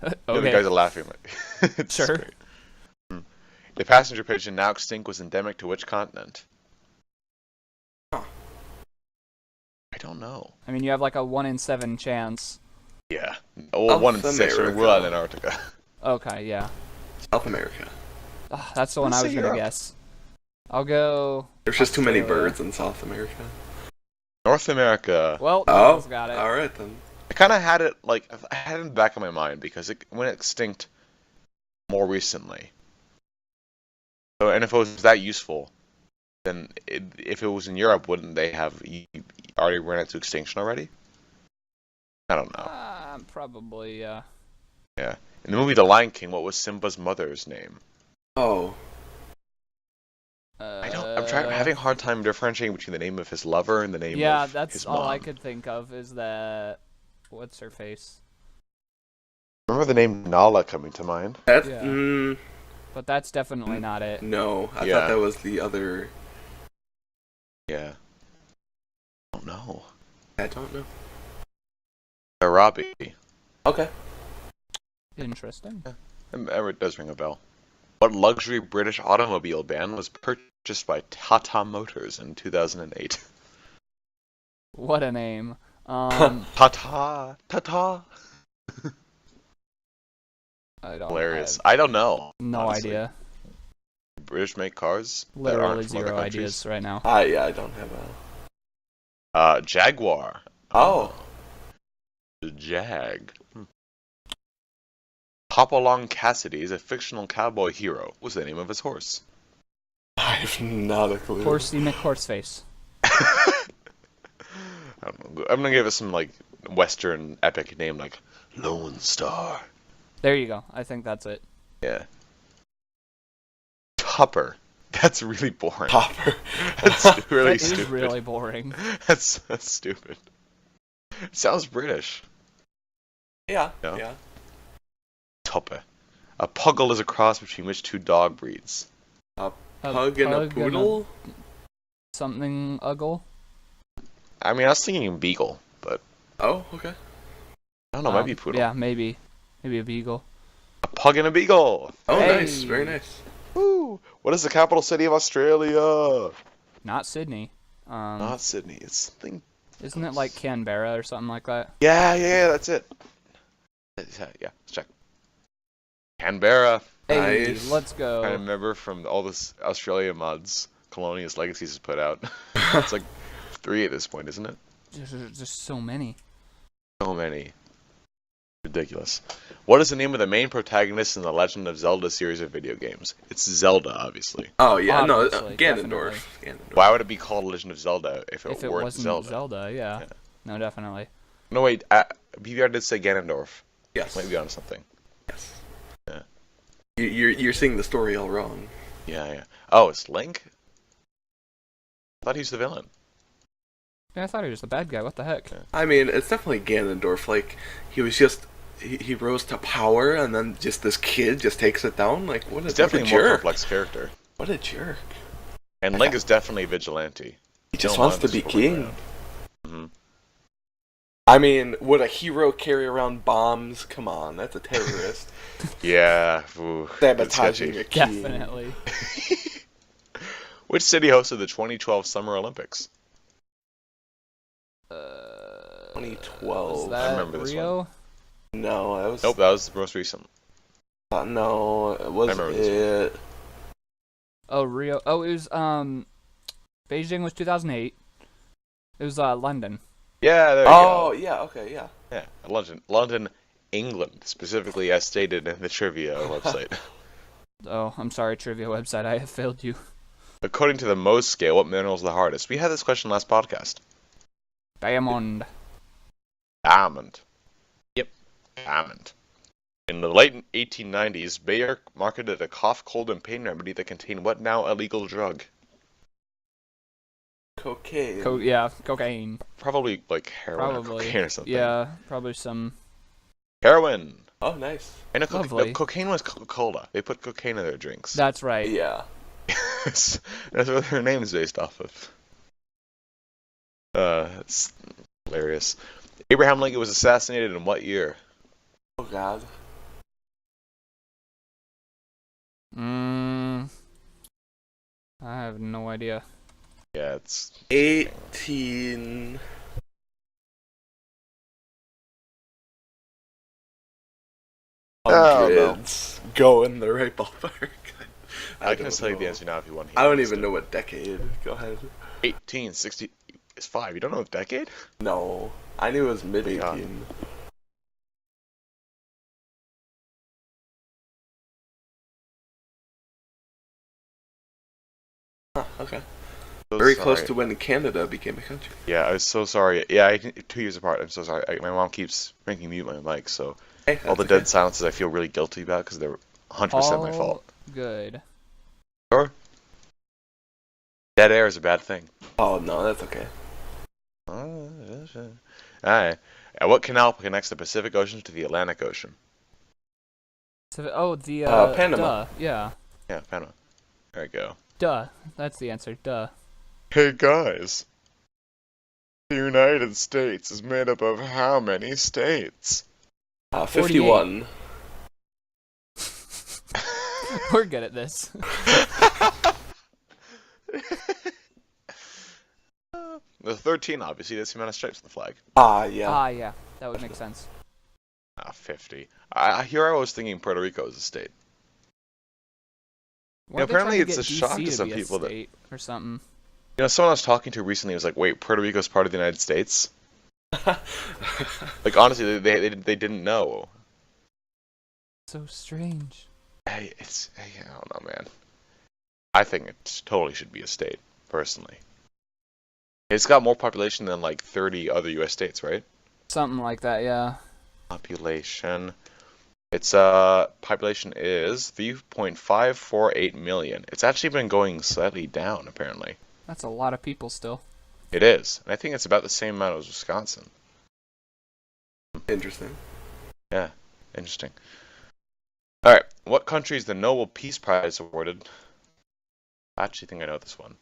The other Okay. guys are laughing. It's Sure. great. The passenger pigeon, now extinct, was endemic to which continent? Huh. I don't know. I mean, you have like a 1 in 7 chance. Yeah. Well, 1 in 6. America. We're in Antarctica. Okay, yeah. South America. That's the one Let's I was say gonna Europe. guess. I'll go. There's just too many Australia. birds in South America. North America. Well, Oh, Nicholas got it. alright then. I kind of had it, I had it in the back of my mind because it went extinct more recently. So, and if it was that useful, then if it was in Europe, wouldn't they have already run it to extinction already? I don't know. Probably. Yeah. In the movie The Lion King, what was Simba's mother's name? Oh. I'm having a hard time differentiating between the name of his lover and the name Yeah, of that's his all mom. I could think of is that. What's her face? Remember the name Nala coming to mind? That, Yeah. But that's definitely not it. no, I Yeah. thought that was the other. Yeah. I don't know. I don't know. Arabi. Okay. Interesting. It does ring a bell. What luxury British automobile brand was purchased by Tata Motors in 2008? What a name. Tata. Tata. I don't. Hilarious. I don't know. No honestly. idea. British make cars that Literally aren't from other zero countries. ideas right now. Yeah, I don't have a. Jaguar. Oh. The Jag. Hopalong Cassidy is a fictional cowboy hero. What's the name of his horse? I have not a clue. Horsey McHorseface. I don't know. I'm gonna give it some like Western epic name like Lone Star. There you go. I think that's it. Yeah. Tupper. That's really boring. Hopper. That's really That stupid. is really boring. That's stupid. It sounds British. Yeah. No? Yeah. Tupper. A puggle is a cross between which two dog breeds? Pug and a poodle. Something uggle. I mean, I was thinking beagle, but Oh, okay. I don't know. It might be poodle. Yeah, maybe a beagle. A pug and a beagle. Oh, Hey. nice. Very nice. Woo! What is the capital city of Australia? Not Sydney. Not Sydney. It's something. Isn't it like Canberra or something like that? Yeah, that's it. Yeah, let's check. Canberra. Hey, Nice. let's go. I remember from all this Australia mods Colonius Legacies has put out. It's like 3 at this point, isn't it? There's just so many. So many. Ridiculous. What is the name of the main protagonist in the Legend of Zelda series of video games? It's Zelda, obviously. Oh yeah, Obviously, Ganondorf. Ganondorf. Why would it be called Legend of Zelda if If it it weren't wasn't Zelda? yeah. Yeah. No, definitely. No, wait. BBR did say Ganondorf. Yes. Might be on something. Yes. Yeah. You're seeing the story all wrong. Yeah. Oh, it's Link? I thought he was the villain. Yeah, I thought he was the bad guy. What the heck? I mean, it's definitely Ganondorf. Like he was just he rose to power, and then just this kid just takes it down. Like what a, He's definitely what a a more jerk! complex character. What a jerk! And Link is definitely a vigilante. He just Don't wants want to this be to go king. around. Mhm. I mean, would a hero carry around bombs? Come on, that's a terrorist. Yeah. Ooh, it's Sabotaging sketchy. a king. Definitely. Which city hosted the 2012 Summer Olympics? 2012. Was that remember this Rio? No, that was. Nope, that was the most recent. No, it was remember this it. Oh, Rio. Oh, it was Beijing was 2008. It was London. Yeah, there you Oh, go. yeah. Okay, yeah. Yeah, London, England, specifically as stated in the trivia website. Oh, I'm sorry, trivia website. I have failed you. According to the Mohs scale, what mineral is the hardest? We had this question last podcast. Diamond. Diamond. Yep, diamond. In the late 1890s, Bayer marketed a cough, cold, and pain remedy that contained what now illegal drug? Cocaine. Cocaine. Probably like heroin or Probably. cocaine or something. Yeah, probably some. Heroin. Oh, nice. I know Lovely. cocaine was Coca-Cola. They put cocaine in their drinks. That's right. Yeah. That's what their name is based off of. It's hilarious. Abraham Lincoln was assassinated in what year? Oh God. I have no idea. Yeah, it's 18. Hundreds. Go in the right ballpark. I can don't tell you the know. answer now if you want. I don't even know what decade. Go ahead. 1860 is 5. You don't know the decade? No, I knew it was mid God. 18. Huh, okay. So Very sorry. close to when Canada became a country. Yeah, I was so sorry. Yeah, 2 years apart. I'm so sorry. My mom keeps making me mute my mic, so Hey, all the that's okay. dead silences I feel really guilty about because they're 100% my fault. Good. Sure. Dead air is a bad thing. Oh no, that's okay. Alright. And what canal connects the Pacific Ocean to the Atlantic Ocean? Panama. Duh. Yeah. Yeah, Panama. There we go. Duh. That's the answer. Duh. Hey guys, the United States is made up of how many states? 51. We're good at this. The 13, obviously, that's the amount of stripes on the flag. Yeah. Yeah. That would make sense. 50. I was thinking Puerto Rico is a state. Weren't they apparently trying it's get a shock DC to some be a people that- state or something. Someone I was talking to recently was like, wait, Puerto Rico's part of the United States? Like, honestly, they didn't know. So strange. I don't know, man. I think it totally should be a state, personally. It's got more population than like 30 other U.S. states, right? Something like that, yeah. Population. Its population is 3.548 million. It's actually been going slightly down, apparently. That's a lot of people still. It is. And I think it's about the same amount as Wisconsin. Interesting. Yeah, interesting. Alright, what country is the Nobel Peace Prize awarded? I actually think I know this one.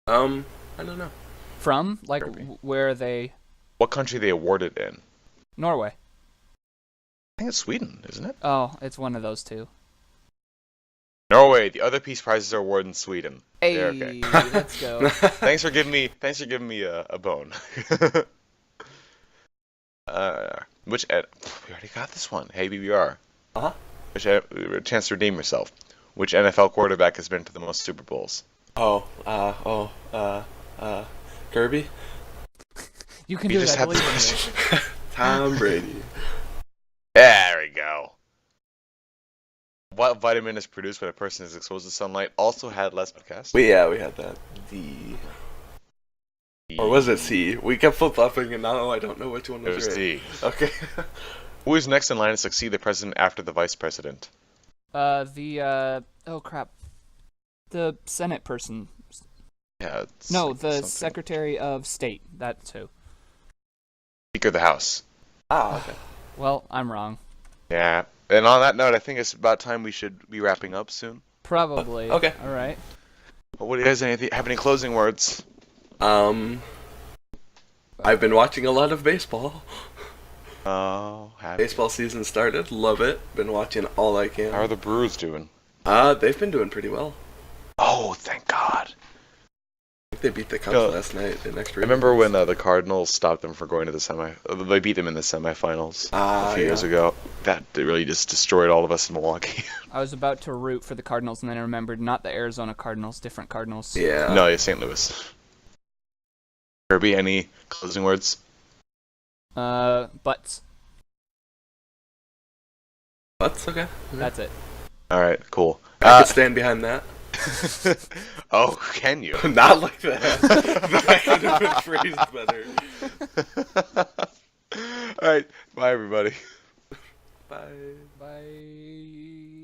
I don't know. From? Like, Kirby. where are they? What country they awarded in? Norway. I think it's Sweden, isn't it? Oh, it's one of those two. Norway. The other peace prizes are awarded in Sweden. Hey, Yeah, okay. let's go. Thanks for giving me a bone. We already got this one. Hey, BBR. Uh-huh. Chance to redeem yourself. Which NFL quarterback has been to the most Super Bowls? Kirby? You can You do it, just I had the believe in you. question. Tom Brady. There we go. What vitamin is produced when a person is exposed to sunlight? Also had less podcast. We had that. Or was it C? We kept flip-flopping, and now I don't know which one It was was right. D. Okay. Who is next in line to succeed the president after the vice president? Oh crap. The Senate person. Yeah. It's No, like the something- Secretary of State. That's who. Speaker of the House. Okay. Well, I'm wrong. Yeah. And on that note, I think it's about time we should be wrapping up soon. Probably. Okay. All right. But what do you guys have any closing words? I've been watching a lot of baseball. Oh, happy. Baseball season started. Love it. Been watching all I can. How are the Brewers doing? They've been doing pretty well. Oh, thank God. I think they beat the Cubs No. last night in extra. I remember when the Cardinals stopped them from going to the they beat them in the semifinals a few years ago. That really just destroyed all of us in Milwaukee. I was about to root for the Cardinals, and then I remembered not the Arizona Cardinals, different Cardinals. Yeah. No, it's St. Louis. Kirby, any closing words? Butts. That's okay. That's it. All right, cool. I could stand behind that. Oh, can you? Not like that. That could have been phrased better. All right, bye everybody. Bye. Bye.